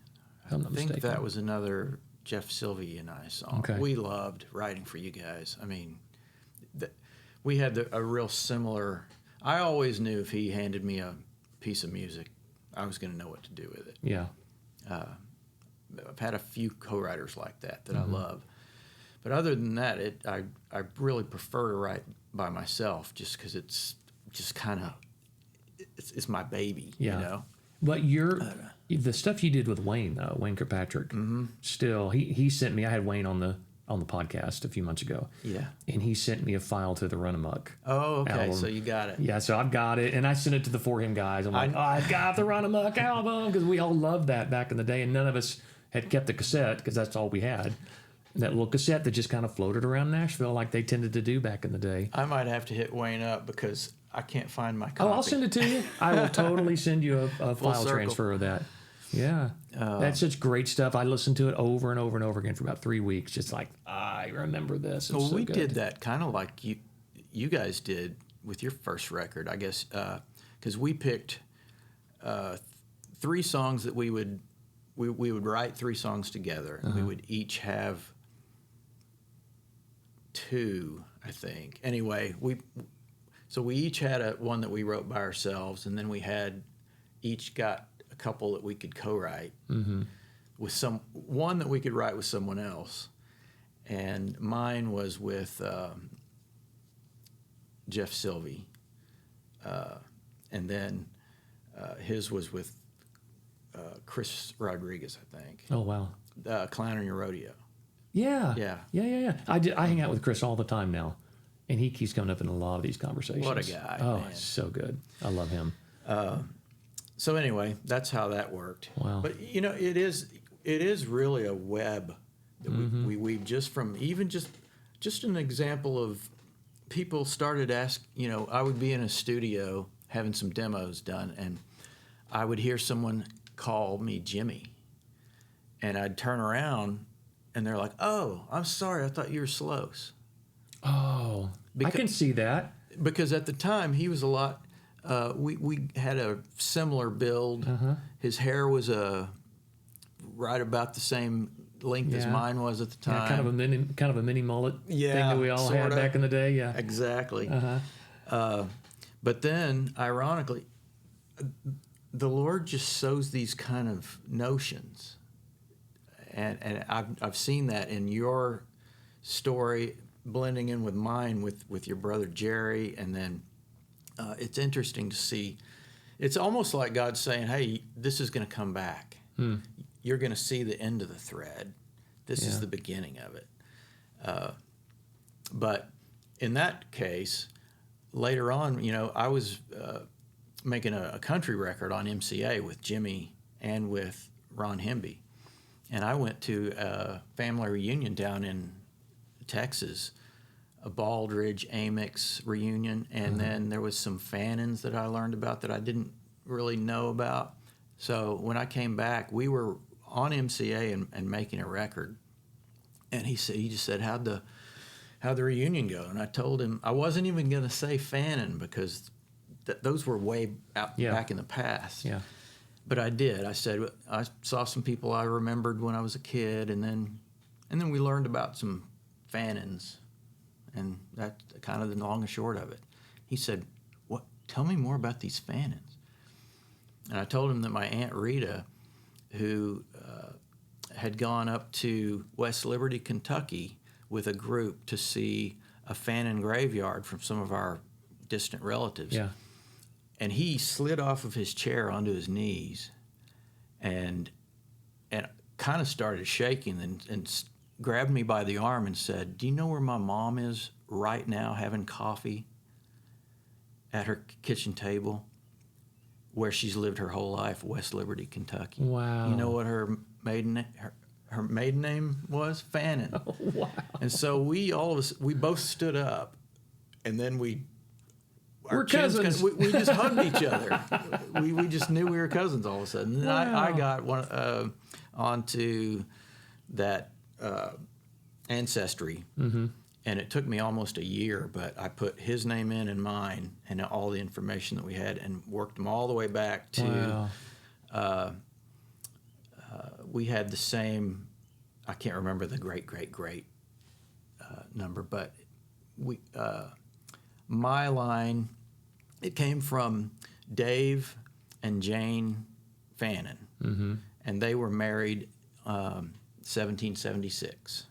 if I'm not mistaken. I think that was another Jeff Sylvie and I song. Okay. We loved writing for you guys. I mean, we had a real similar... I always knew if he handed me a piece of music, I was going to know what to do with it. Yeah. I've had a few co-writers like that I love. But other than that, I really prefer to write by myself just because it's just kind of... It's my baby, But the stuff you did with Wayne, though, Wayne Kirkpatrick, still, he sent me, I had Wayne on the on the podcast a few months ago. Yeah. And he sent me a file to the Run Amok. Oh, okay. album. So you got it. Yeah, so I've got it, and I sent it to the For Him guys. I'm like, I've got the Run Amok album, because we all loved that back in the day, and none of us had kept the cassette, because that's all we had. That little cassette that just kind of floated around Nashville like they tended to do back in the day. I might have to hit Wayne up because I can't find my copy. Oh, I'll send it to you. I will totally send you a file circle. transfer of that. Yeah. That's such great stuff. I listened to it over and over and over again for about 3 weeks. Just like, I remember this. It's Well, so we good. did that kind of like you guys did with your first record, I guess, because we picked 3 songs that we would write 3 songs together, and we would each have 2, I think. Anyway, we each had one that we wrote by ourselves, and then we had each got a couple that we could co-write with one that we could write with someone else, and mine was with Jeff Sylvie, and then his was with Chris Rodriguez, I think. Oh, wow. Clown in Your Rodeo. Yeah. Yeah. Yeah. I hang out with Chris all the time now, and he keeps coming up in a lot of these conversations. What a guy, Oh, man. it's so good. I love him. So anyway, that's how that worked. Wow. But you know, it is really a web that we weave just from even just an example of people started I would be in a studio having some demos done, and I would hear someone call me Jimmy, and I'd turn around and they're like, "Oh, I'm sorry, I thought you were Slows." Oh, I can see that. Because at the time he was a lot. We had a similar build. His hair was right about the same length as mine was at the time. Yeah, kind of a mini mullet thing that we all had sorta. back in the day. Yeah. Exactly. But then, ironically, the Lord just sows these kind of notions, and I've seen that in your story blending in with mine with your brother Jerry, and then it's interesting to see. It's almost like God's saying, "Hey, this is going to come back. You're going to see the end of the thread. This is the beginning of it." But in that case, later on, I was making a country record on MCA with Jimmy and with Ron Hemby, and I went to a family reunion down in Texas, a Baldridge Amix reunion, and then there was some Fannons that I learned about that I didn't really know about. So when I came back, we were on MCA and making a record, and he just said, how'd the reunion go? And I told him I wasn't even going to say Fannin because those were way out back in the past. Yeah. But I did. I said I saw some people I remembered when I was a kid, and then we learned about some Fannins, and that's kind of the long and short of it. He said, "What? Tell me more about these Fannins." And I told him that my Aunt Rita, who had gone up to West Liberty, Kentucky, with a group to see a Fannin graveyard from some of our distant relatives. Yeah. And he slid off of his chair onto his knees and kind of started shaking and grabbed me by the arm and said, "Do you know where my mom is right now having coffee at her kitchen table where she's lived her whole life, West Liberty, Kentucky?" Wow. You know what her maiden name was? Fannin. Oh, wow. And so we both stood up, and then our We're chins cousins. we just hugged each other. We just knew we were cousins all of a sudden. And then I got onto that ancestry, and it took me almost a year, but I put his name in and mine and all the information that we had and worked them all the way back to we had the same, I can't remember the great number, but my line, it came from Dave and Jane Fannin, and they were married 1776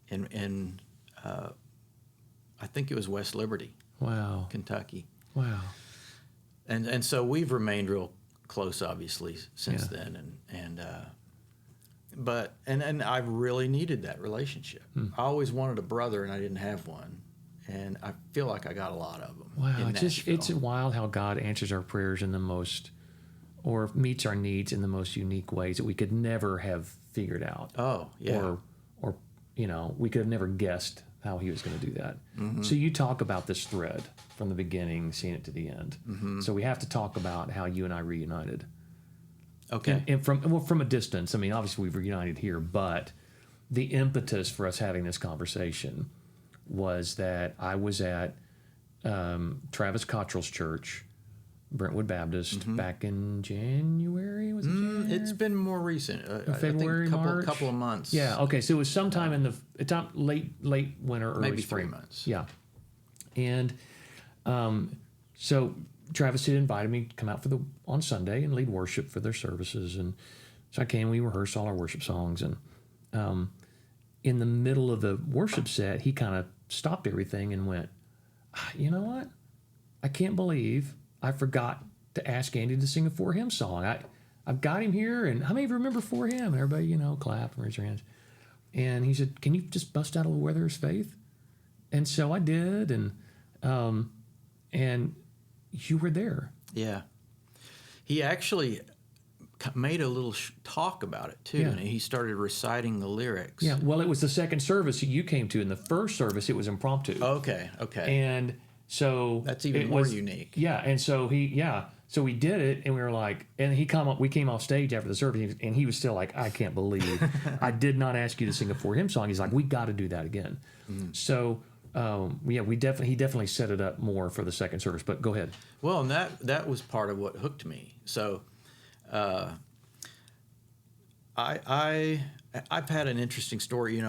in I think it was West Liberty, Wow. Kentucky. Wow. And so we've remained real close, obviously, since then. And and I really needed that relationship. I always wanted a brother, and I didn't have one, and I feel like I got a lot of them. Wow, in Nashville. it's wild how God answers our prayers in the most, or meets our needs in the most unique ways that we could never have figured out. Oh, yeah. Or we could have never guessed how He was going to do that. So you talk about this thread from the beginning, seeing it to the end. So we have to talk about how you and I reunited. Okay. And from a distance. I mean, obviously we've reunited here, but the impetus for us having this conversation was that I was at Travis Cottrell's church, Brentwood Baptist, back in January. Was it January? It's been more recent. February, I think March? couple of months. Yeah. Okay. So it was sometime in the late winter, early Maybe spring. 3 months. Yeah. And so Travis had invited me to come out on Sunday and lead worship for their services, and so I came. We rehearsed all our worship songs, and in the middle of the worship set, he kind of stopped everything and went, "You know what? I can't believe I forgot to ask Andy to sing a For Him song. I've got him here, and how many of you remember For Him?" And everybody, clap and raise their hands. And he said, "Can you just bust out a little Where There Is Faith?" And so I did, and you were there. Yeah. He actually made a little talk about it, too, and he started reciting the lyrics. Yeah, well, it was the second service you came to. In the first service, it was impromptu. Okay. And so... That's even more unique. Yeah, and so so we did it, and we were like... And we came off stage after the service, and he was still like, "I can't believe I did not ask you to sing a For Him song." He's like, "We got to do that again." So... he definitely set it up more for the second service. But go ahead. Well, and that was part of what hooked me. So, I've had an interesting story.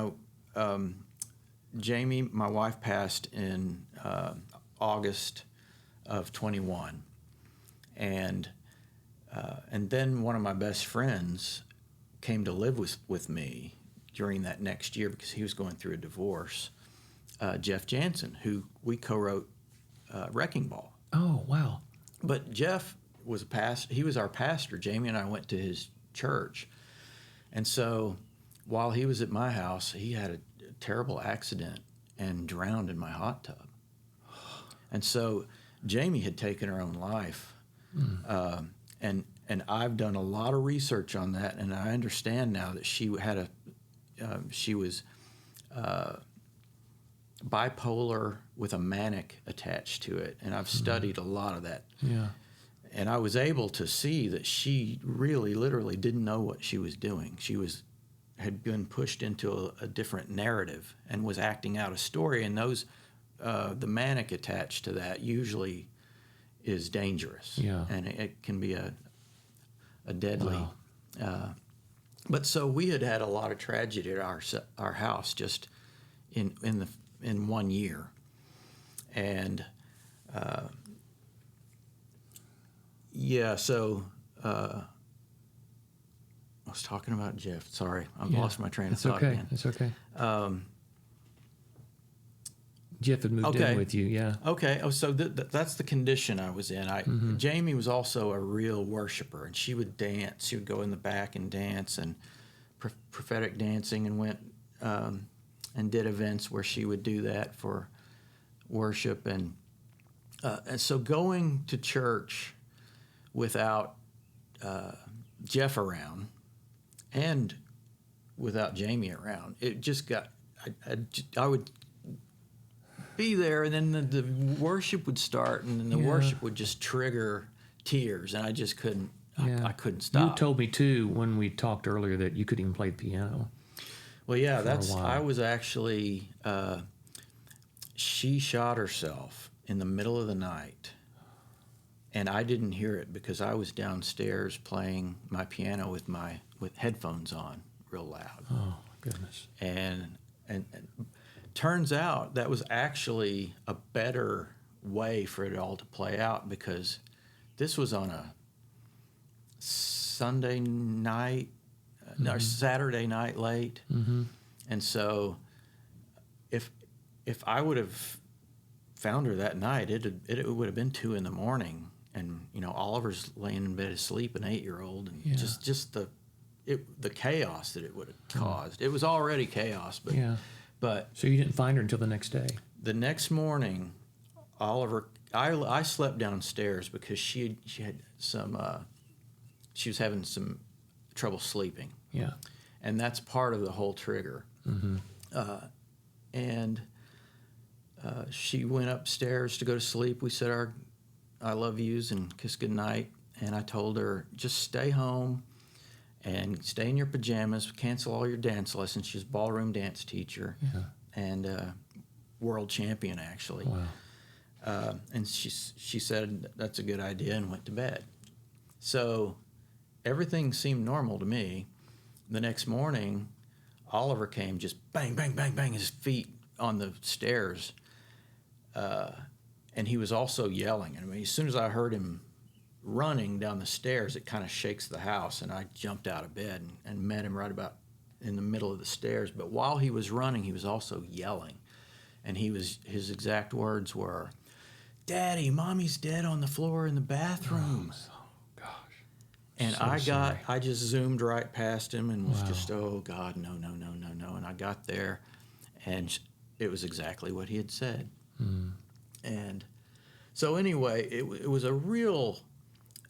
Jamie, my wife, passed in August of 21, and then one of my best friends came to live with me during that next year because he was going through a divorce. Jeff Jansen, who we co-wrote Wrecking Ball. Oh, wow. But Jeff was a pastor. He was our pastor. Jamie and I went to his church. And so while he was at my house, he had a terrible accident and drowned in my hot tub. And so Jamie had taken her own life. And I've done a lot of research on that, and I understand now that she was bipolar with a manic attached to it, and I've studied a lot of that. Yeah. And I was able to see that she really, literally didn't know what she was doing. She had been pushed into a different narrative and was acting out a story, and the manic attached to that usually is dangerous. Yeah. And it can be a deadly. Wow. But so we had a lot of tragedy at our house just in 1 year, and so I was talking about Jeff. Sorry, I've lost my train of thought again. It's okay. Jeff had moved in with you, yeah. Okay, so that's the condition I was in. Jamie was also a real worshiper, and she would dance. She would go in the back and dance, and prophetic dancing, and went and did events where she would do that for worship. And so going to church without Jeff around and without Jamie around, it just got, I would be there, and then the worship would start, and then the worship would just trigger tears, and I just couldn't, I couldn't stop. You told me too when we talked earlier that you couldn't even play the piano. Well, yeah, I was actually, she shot herself in the middle of the night, and I didn't hear it because I was downstairs playing my piano with headphones on real loud. Oh, goodness. And turns out that was actually a better way for it all to play out, because this was on a Sunday night, or Saturday night late. And so if I would have found her that night, it would have been 2 a.m, and Oliver's laying in bed asleep, an 8-year-old, and just the the chaos that it would have caused. It was already chaos, but Yeah. but So you didn't find her until the next day. the next morning, Oliver, I slept downstairs because she had some she was having some trouble sleeping, Yeah. and that's part of the whole trigger. Mm-hmm. And she went upstairs to go to sleep. We said our I love yous and kissed goodnight. And I told her, just stay home and stay in your pajamas, cancel all your dance lessons. She's a ballroom dance teacher and world champion, actually. Wow. And she said, that's a good idea, and went to bed. So everything seemed normal to me. The next morning, Oliver came, just bang, bang, bang, bang, his feet on the stairs. And he was also yelling. I mean, as soon as I heard him running down the stairs, it kind of shakes the house, and I jumped out of bed and met him right about in the middle of the stairs. But while he was running, he was also yelling. And his exact words were, "Daddy, Mommy's dead on the floor in the bathroom." Oh, gosh. And So I just zoomed right past him and was Wow. just, oh God, no. And I got there, and it was exactly what he had said. Mm. And so anyway, it was a real,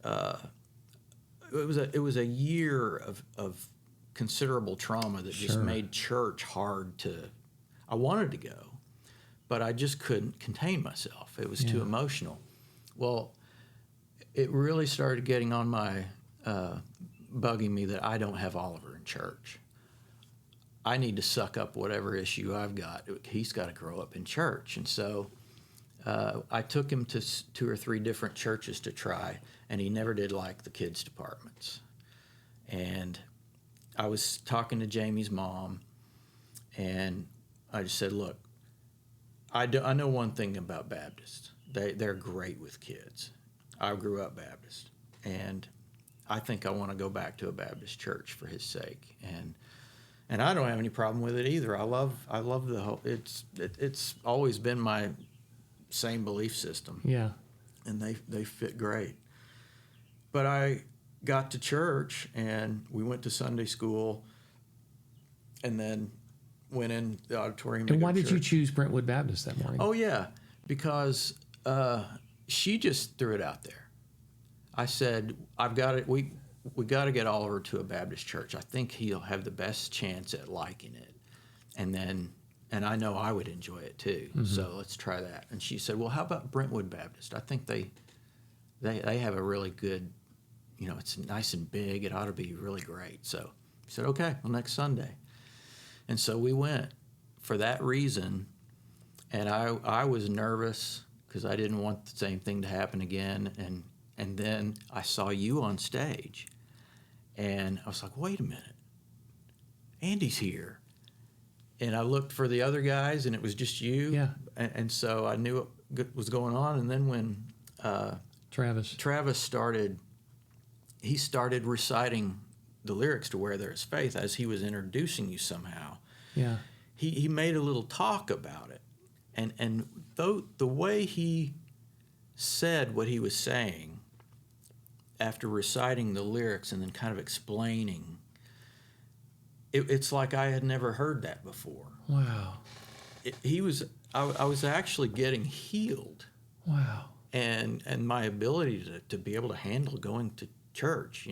it was a year of considerable trauma that just Sure. made church hard to. I wanted to go, but I just couldn't contain myself. It was too Yeah. emotional. Well, it really started getting on my bugging me that I don't have Oliver in church. I need to suck up whatever issue I've got. He's got to grow up in church. And so I took him to 2 or 3 different churches to try, and he never did like the kids' departments. And I was talking to Jamie's mom, and I just said, look, I know one thing about Baptists. They're great with kids. I grew up Baptist, and I think I want to go back to a Baptist church for his sake. And I don't have any problem with it either. I love the whole. It's always been my same belief system. Yeah. And they fit great. But I got to church, and we went to Sunday school, and then went in the auditorium. And why did you choose Brentwood Baptist that morning? Oh yeah, because she just threw it out there. I said, I've got it. We got to get Oliver to a Baptist church. I think he'll have the best chance at liking it, and I know I would enjoy it too. Mm-hmm. So let's try that. And she said, well, how about Brentwood Baptist? I think they have a really good, it's nice and big. It ought to be really great. So I said, okay, well, next Sunday. And so we went for that reason, and I was nervous because I didn't want the same thing to happen again. And then I saw you on stage, and I was like, wait a minute, Andy's here. And I looked for the other guys, and it was just you. Yeah. And so I knew what was going on. And then when Travis started reciting the lyrics to Where There Is Faith as he was introducing you somehow. Yeah. He made a little talk about it. And though the way he said what he was saying after reciting the lyrics and then kind of explaining, it's like I had never heard that before. Wow. I was actually getting healed. Wow. And my ability to be able to handle going to church,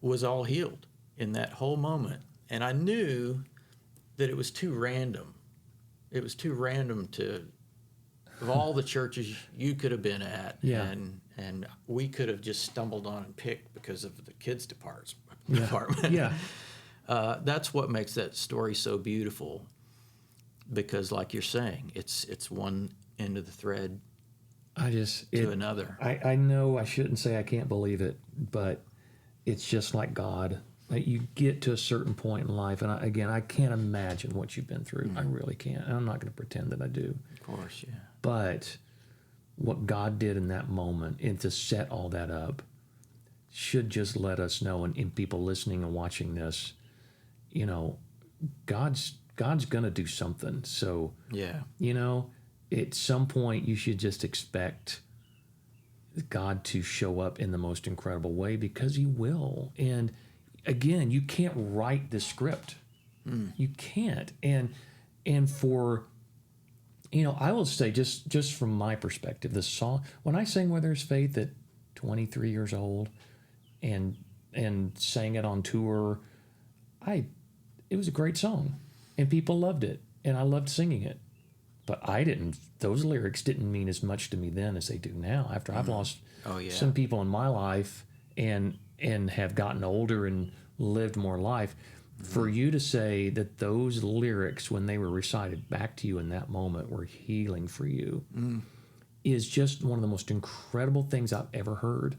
was all healed in that whole moment. And I knew that it was too random. It was too random of all the churches you could have been at, yeah. and we could have just stumbled on and picked because of the kids' department. Yeah. That's what makes that story so beautiful, because like you're saying, it's one end of the thread to another. I know I shouldn't say I can't believe it, but it's just like God. Like you get to a certain point in life, and I can't imagine what you've been through. Mm-hmm. I really can't. And I'm not going to pretend that I do. Of course, yeah. But what God did in that moment, and to set all that up, should just let us know, and people listening and watching this, God's going to do something. So, yeah, at some point you should just expect God to show up in the most incredible way, because he will. And again, you can't write the script. You can't. And for, I will say just from my perspective, the song, when I sang Where There's Faith at 23 years old and sang it on tour, it was a great song and people loved it and I loved singing it. But those lyrics didn't mean as much to me then as they do now after I've lost some people in my life and have gotten older and lived more life. For you to say that those lyrics, when they were recited back to you in that moment, were healing for you is just one of the most incredible things I've ever heard.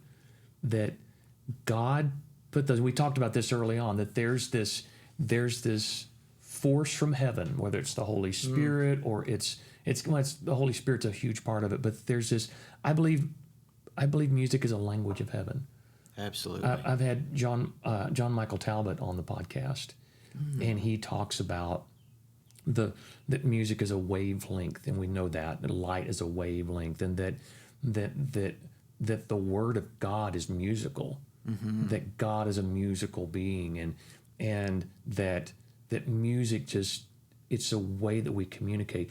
That God put those. We talked about this early on. That there's this force from heaven, whether it's the Holy Spirit or it's the Holy Spirit's a huge part of it. But there's this. I believe music is a language of heaven. Absolutely. I've had John Michael Talbot on the podcast, and he talks about that music is a wavelength, and we know that light is a wavelength, and that the Word of God is musical, that God is a musical being, and that music it's a way that we communicate.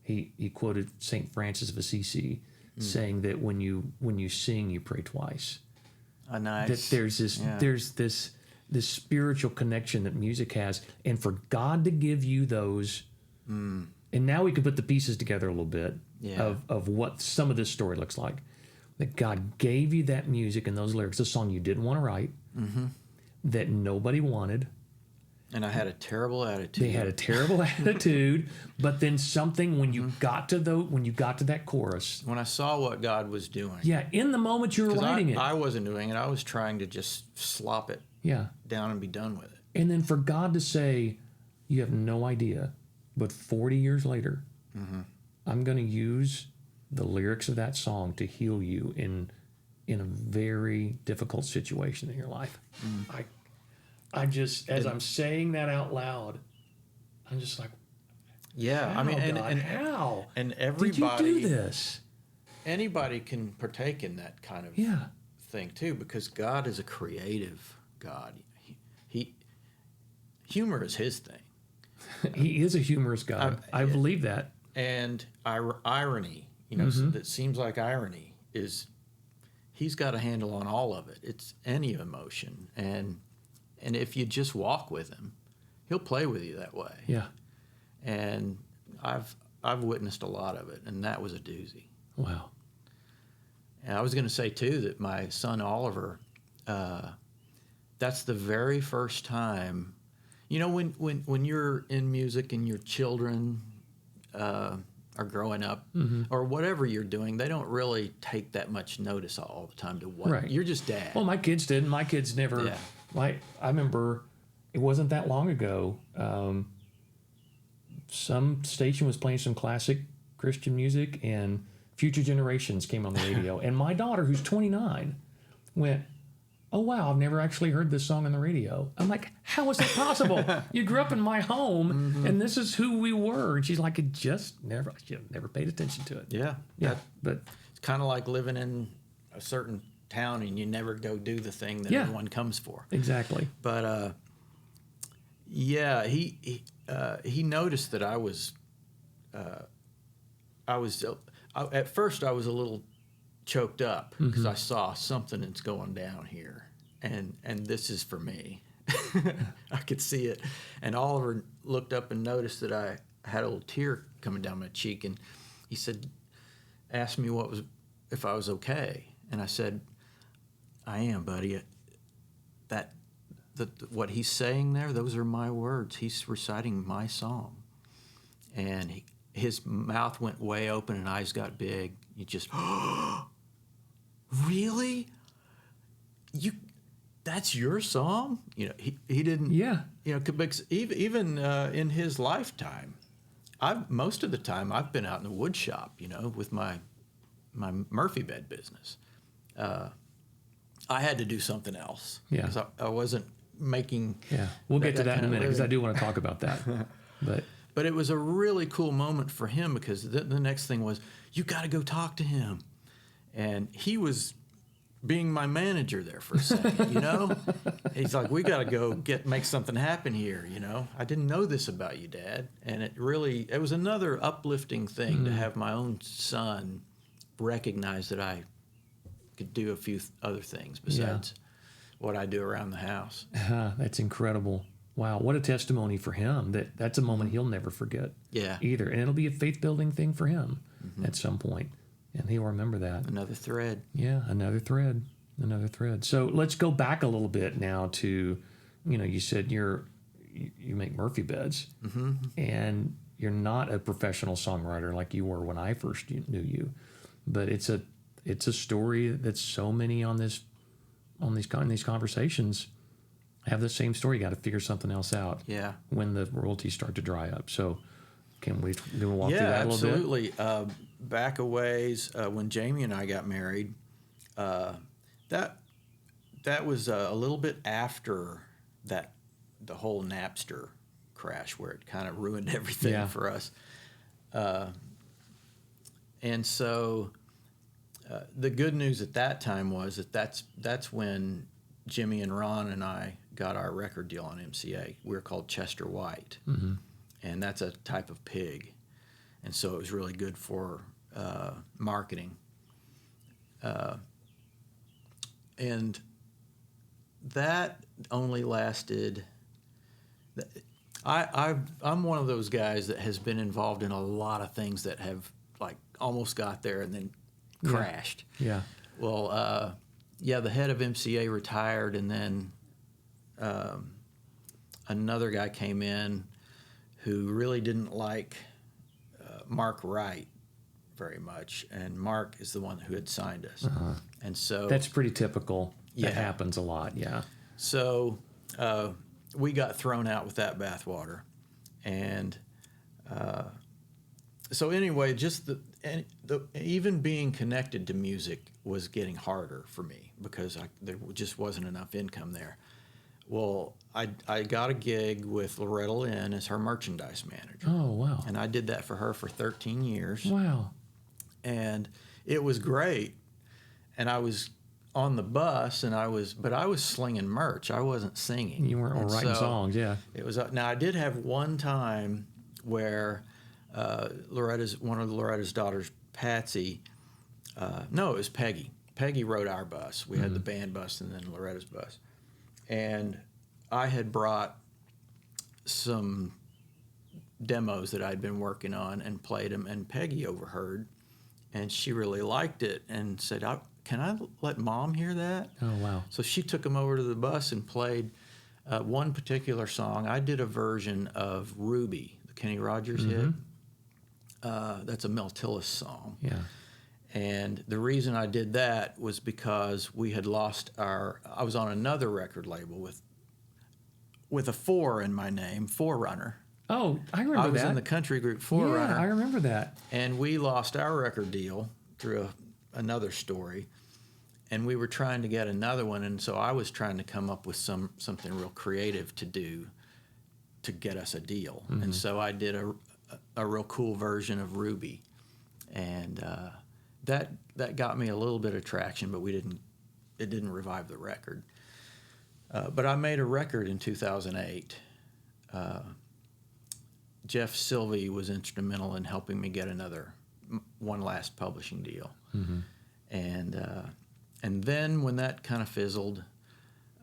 He quoted Saint Francis of Assisi saying that when you sing, you pray twice. Nice. That there's this spiritual connection that music has, and for God to give you those, and now we can put the pieces together a little bit of what some of this story looks like. That God gave you that music and those lyrics, a song you didn't want to write, that nobody wanted. And I had a terrible attitude. They had a terrible attitude, but then something when you got to that chorus, when I saw what God was doing, in the moment you were writing it, I wasn't doing it. I was trying to just slop it down and be done with it. And then for God to say, you have no idea, but 40 years later, I'm going to use the lyrics of that song to heal you in a very difficult situation in your life. I just, as I'm saying that out loud, I'm just like, how, how? And everybody, did you do this? Anybody can partake in that kind of thing too, because God is a creative God. Humor is His thing. He is a humorous God. I believe that. And irony, that seems like irony is, He's got a handle on all of it. It's any emotion, and if you just walk with Him, He'll play with you that way. Yeah. And I've witnessed a lot of it, and that was a doozy. Wow. And I was going to say too that my son Oliver, that's the very first time, when you're in music and your children are growing up or whatever you're doing, they don't really take that much notice all the time to what you're just dad. Well, my kids didn't. My kids never. Yeah. I remember it wasn't that long ago. Some station was playing some classic Christian music, and Future Generations came on the radio. And my daughter, who's 29, went, "Oh wow, I've never actually heard this song on the radio." I'm like, "How is that possible? You grew up in my home, and this is who we were." And she's like, she never paid attention to it." Yeah. But it's kind of like living in a certain town and you never go do the thing that everyone comes for. Exactly. But he noticed that I was at first I was a little choked up because I saw something that's going down here, and this is for me. I could see it, and Oliver looked up and noticed that I had a little tear coming down my cheek, and he asked me if I was okay, and I said, "I am, buddy. What he's saying there, those are my words. He's reciting my song." And his mouth went way open and eyes got big. He just, "Really? That's your song?" He didn't. Yeah. Because even in his lifetime, most of the time I've been out in the wood shop, with my Murphy bed business. I had to do something else. Yeah. Because I wasn't making. Yeah. We'll get to that in a minute because I do want to talk about that. But it was a really cool moment for him because the next thing was, you got to go talk to him. And he was being my manager there for a second, you know? He's like, we got to go make something happen here, you know? I didn't know this about you, Dad. And it was another uplifting thing to have my own son recognize that I could do a few other things besides what I do around the house. That's incredible. Wow, what a testimony for him. That's a moment he'll never forget. Yeah. Either. And it'll be a faith-building thing for him at some point. And he'll remember that. Another thread. Yeah, another thread. So let's go back a little bit now to, you said you make Murphy beds, and you're not a professional songwriter like you were when I first knew you, but it's a story that so many on these conversations have the same story. You got to figure something else out. Yeah. When the royalties start to dry up. So can we walk through that a little bit? Yeah, absolutely. Back a ways, when Jamie and I got married, that was a little bit after the whole Napster crash, where it kind of ruined everything for us. And so the good news at that time was that's when Jimmy and Ron and I got our record deal on MCA. We were called Chester White, and that's a type of pig. And so it was really good for marketing. And that only lasted. I'm one of those guys that has been involved in a lot of things that have like almost got there and then crashed. Yeah. Well, the head of MCA retired, and then another guy came in who really didn't like Mark Wright very much, and Mark is the one who had signed us. And so that's pretty typical. That happens a lot. Yeah. So we got thrown out with that bathwater, and so anyway, just even being connected to music was getting harder for me because there just wasn't enough income there. Well, I got a gig with Loretta Lynn as her merchandise manager. Oh, wow. And I did that for her for 13 years. Wow. And it was great. And I was on the bus, but I was slinging merch. I wasn't singing. You weren't writing songs, yeah. It was now I did have one time where one of Loretta's daughters, Patsy. No, it was Peggy. Peggy rode our bus. We had the band bus and then Loretta's bus. And I had brought some demos that I'd been working on and played them, and Peggy overheard, and she really liked it and said, can I let Mom hear that? Oh, wow. So she took them over to the bus and played one particular song. I did a version of Ruby, the Kenny Rogers hit. That's a Mel Tillis song. Yeah. And the reason I did that was because we had lost I was on another record label with a 4 in my name, Forerunner. Oh, I remember that. I was in the country group Forerunner. Yeah, I remember that. And we lost our record deal through another story. And we were trying to get another one, and so I was trying to come up with something real creative to do to get us a deal. And so I did a real cool version of Ruby. And that got me a little bit of traction, but it didn't revive the record. But I made a record in 2008. Jeff Sylvie was instrumental in helping me get one last publishing deal. And then when that kind of fizzled,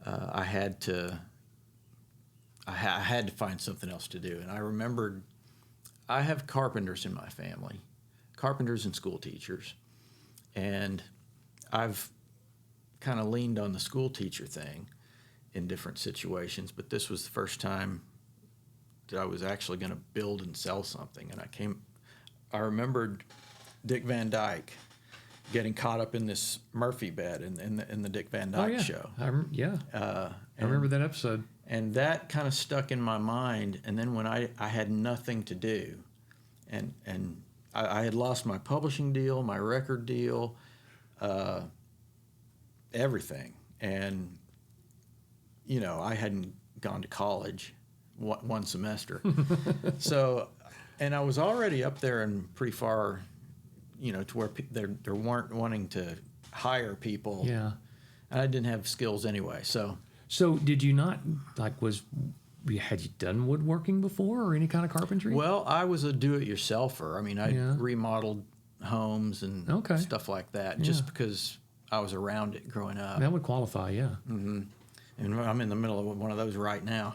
I had to find something else to do. And I remembered I have carpenters in my family, carpenters and school teachers. And I've kind of leaned on the school teacher thing in different situations, but this was the first time that I was actually going to build and sell something. And I remembered Dick Van Dyke getting caught up in this Murphy bed in the Dick Van Dyke show. I remember that episode. And that kind of stuck in my mind. And then when I had nothing to do, and I had lost my publishing deal, my record deal, everything. And, I hadn't gone to college one semester. So, and I was already up there and pretty far, to where they weren't wanting to hire people And I didn't have skills anyway, so. So did you not, like, had you done woodworking before or any kind of carpentry? Well, I was a do-it-yourselfer. I mean, I Yeah. remodeled homes and stuff like that just because I was around it growing up. That would qualify, yeah. And I'm in the middle of one of those right now.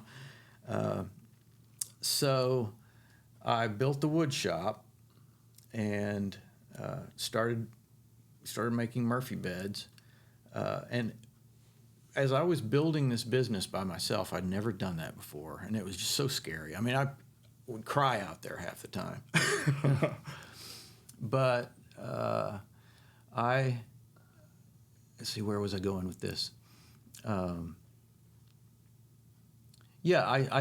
So I built the wood shop and started making Murphy beds. And as I was building this business by myself, I'd never done that before, and it was just so scary. I mean, I would cry out there half the time. But let's see, where was I going with this? I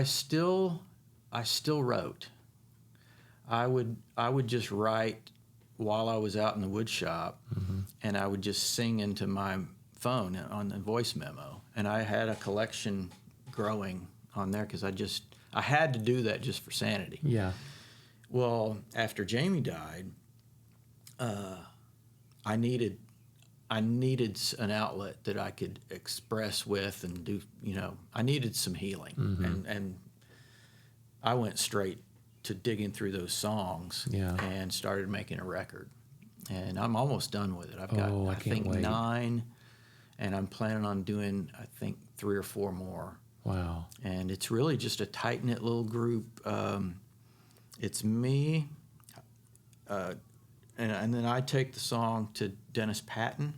still wrote. I would just write while I was out in the wood shop, and I would just sing into my phone on the voice memo. And I had a collection growing on there because I had to do that just for sanity. Yeah. Well, after Jamie died, I needed an outlet that I could express with and do, I needed some healing. And I went straight to digging through those songs and started making a record. And I'm almost done with it. I've got, I think, 9, and I'm planning on doing, I think, 3 or 4 more. Wow. And it's really just a tight-knit little group. It's me, and then I take the song to Dennis Patton.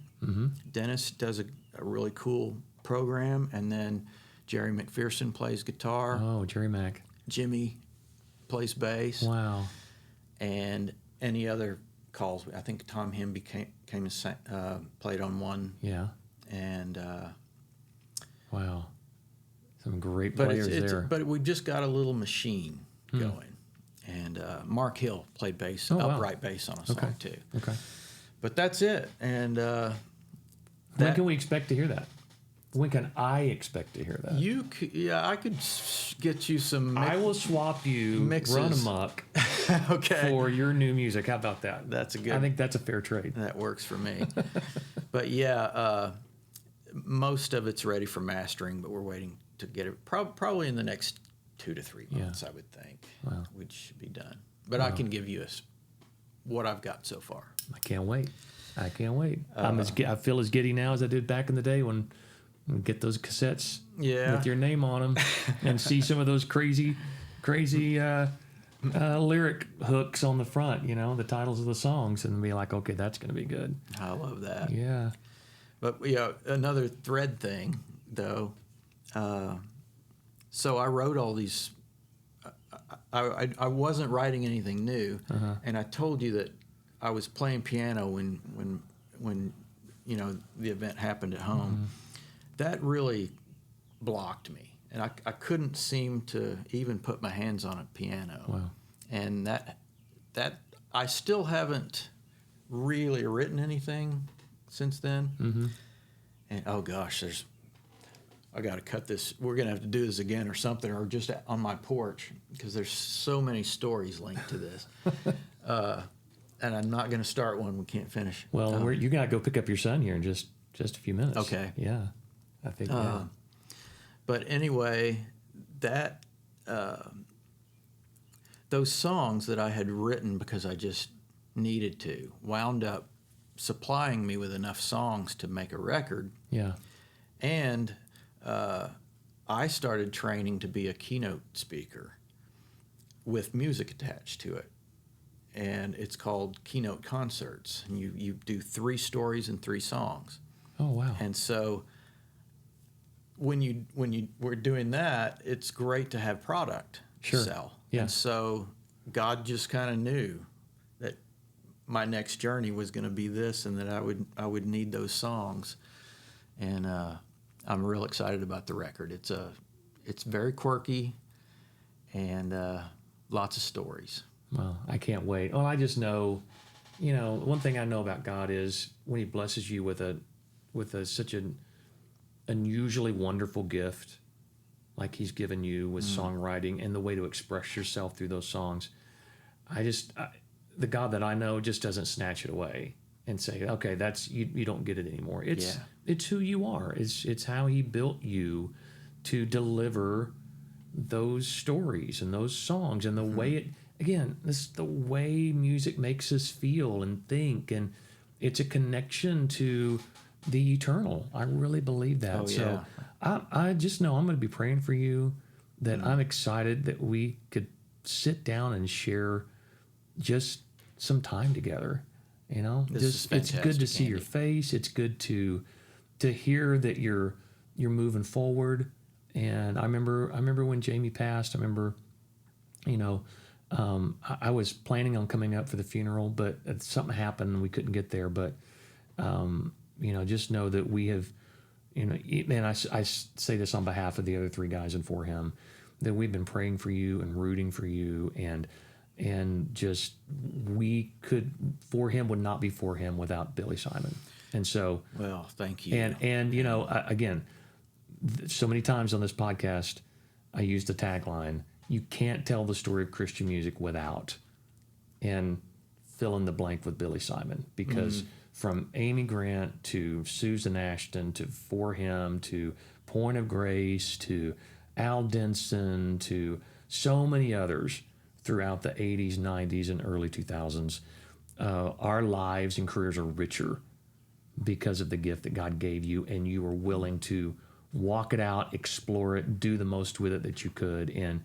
Dennis does a really cool program, and then Jerry McPherson plays guitar. Oh, Jerry Mac. Jimmy plays bass. Wow. And any other calls. I think Tom Hemby came and played on one. Yeah. And wow, some great players there. But we just got a little machine going. And Mark Hill played bass, upright bass on a song too. Okay. But that's it. And when can we expect to hear that? When can I expect to hear that? I could get you some. I will swap you mixes. Run Amok Okay. for your new music. How about that? That's a good. I think that's a fair trade. That works for me. But most of it's ready for mastering, but we're waiting to get it probably in the next 2 to 3 months, I would think. Wow. We should be done. But I can give you what I've got so far. I can't wait. I feel as giddy now as I did back in the day when we get those cassettes with your name on them and see some of those crazy lyric hooks on the front, the titles of the songs, and be like, okay, that's going to be good. I love that. Yeah. But another thread thing, though. So I wrote all these. I wasn't writing anything new, and I told you that I was playing piano when the event happened at home. That really blocked me, and I couldn't seem to even put my hands on a piano. Wow. And that I still haven't really written anything since then. And oh gosh, I got to cut this. We're gonna have to do this again or something, or just on my porch, because there's so many stories linked to this. And I'm not gonna start one we can't finish. Well, you gotta go pick up your son here in just a few minutes. Okay. Yeah, I think. But anyway, that those songs that I had written because I just needed to wound up supplying me with enough songs to make a record. Yeah. And I started training to be a keynote speaker with music attached to it. And it's called Keynote Concerts. And you do 3 stories and 3 songs. Oh, wow. And so when you were doing that, it's great to have product to sell. Yeah. And so God just kind of knew that my next journey was going to be this, and that I would need those songs. And I'm real excited about the record. It's very quirky and lots of stories. Well, I can't wait. Well, I just know, one thing I know about God is when He blesses you with such an unusually wonderful gift, like He's given you with songwriting and the way to express yourself through those songs. The God that I know just doesn't snatch it away. and say, okay, that's you don't get it anymore. It's Yeah. it's who you are. It's how he built you to deliver those stories and those songs and the way it again, this the way music makes us feel and think, and it's a connection to the eternal. I really believe that. Oh, So yeah. I just know I'm going to be praying for you, that I'm excited that we could sit down and share just some time together. You know, This is just it's good to fantastic, see your Andy. face. It's good to hear that you're moving forward. And I remember when Jamie passed. I remember, you know, I was planning on coming up for the funeral, but something happened and we couldn't get there. But you know, just know that we have, you know, and I say this on behalf of the other three guys and for him, that we've been praying for you and rooting for you, and just we could for him would not be for him without Billy Simon. And so, Well, thank you. and you know, again, so many times on this podcast, I use the tagline, you can't tell the story of Christian music without, and fill in the blank with Billy Simon, because from Amy Grant to Susan Ashton to For Him to Point of Grace to Al Denson to so many others throughout the 80s, 90s, and early 2000s, our lives and careers are richer because of the gift that God gave you, and you were willing to walk it out, explore it, do the most with it that you could, and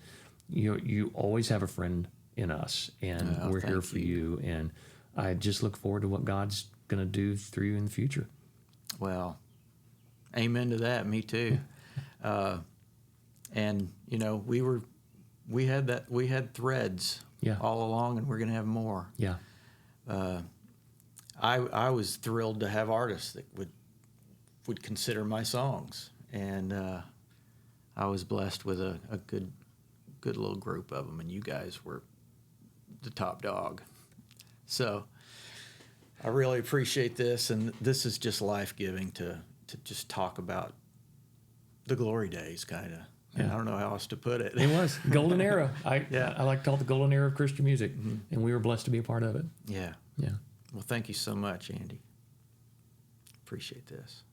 you always have a friend in us, and we're here thank for you. you, and I just look forward to what God's going to do through you in the future. Well, amen to that. Me too. And you know, we had threads Yeah. all along, and we're going to have more. Yeah. I was thrilled to have artists that would consider my songs, and I was blessed with a good little group of them, and you guys were the top dog. So I really appreciate this, and this is just life-giving to just talk about the glory days, kind of. And Yeah. I don't know how else to put it. It was golden era. I Yeah. like to call it the golden era of Christian music, and we were blessed to be a part of it. Yeah. Yeah. Well, thank you so much, Andy. Appreciate this.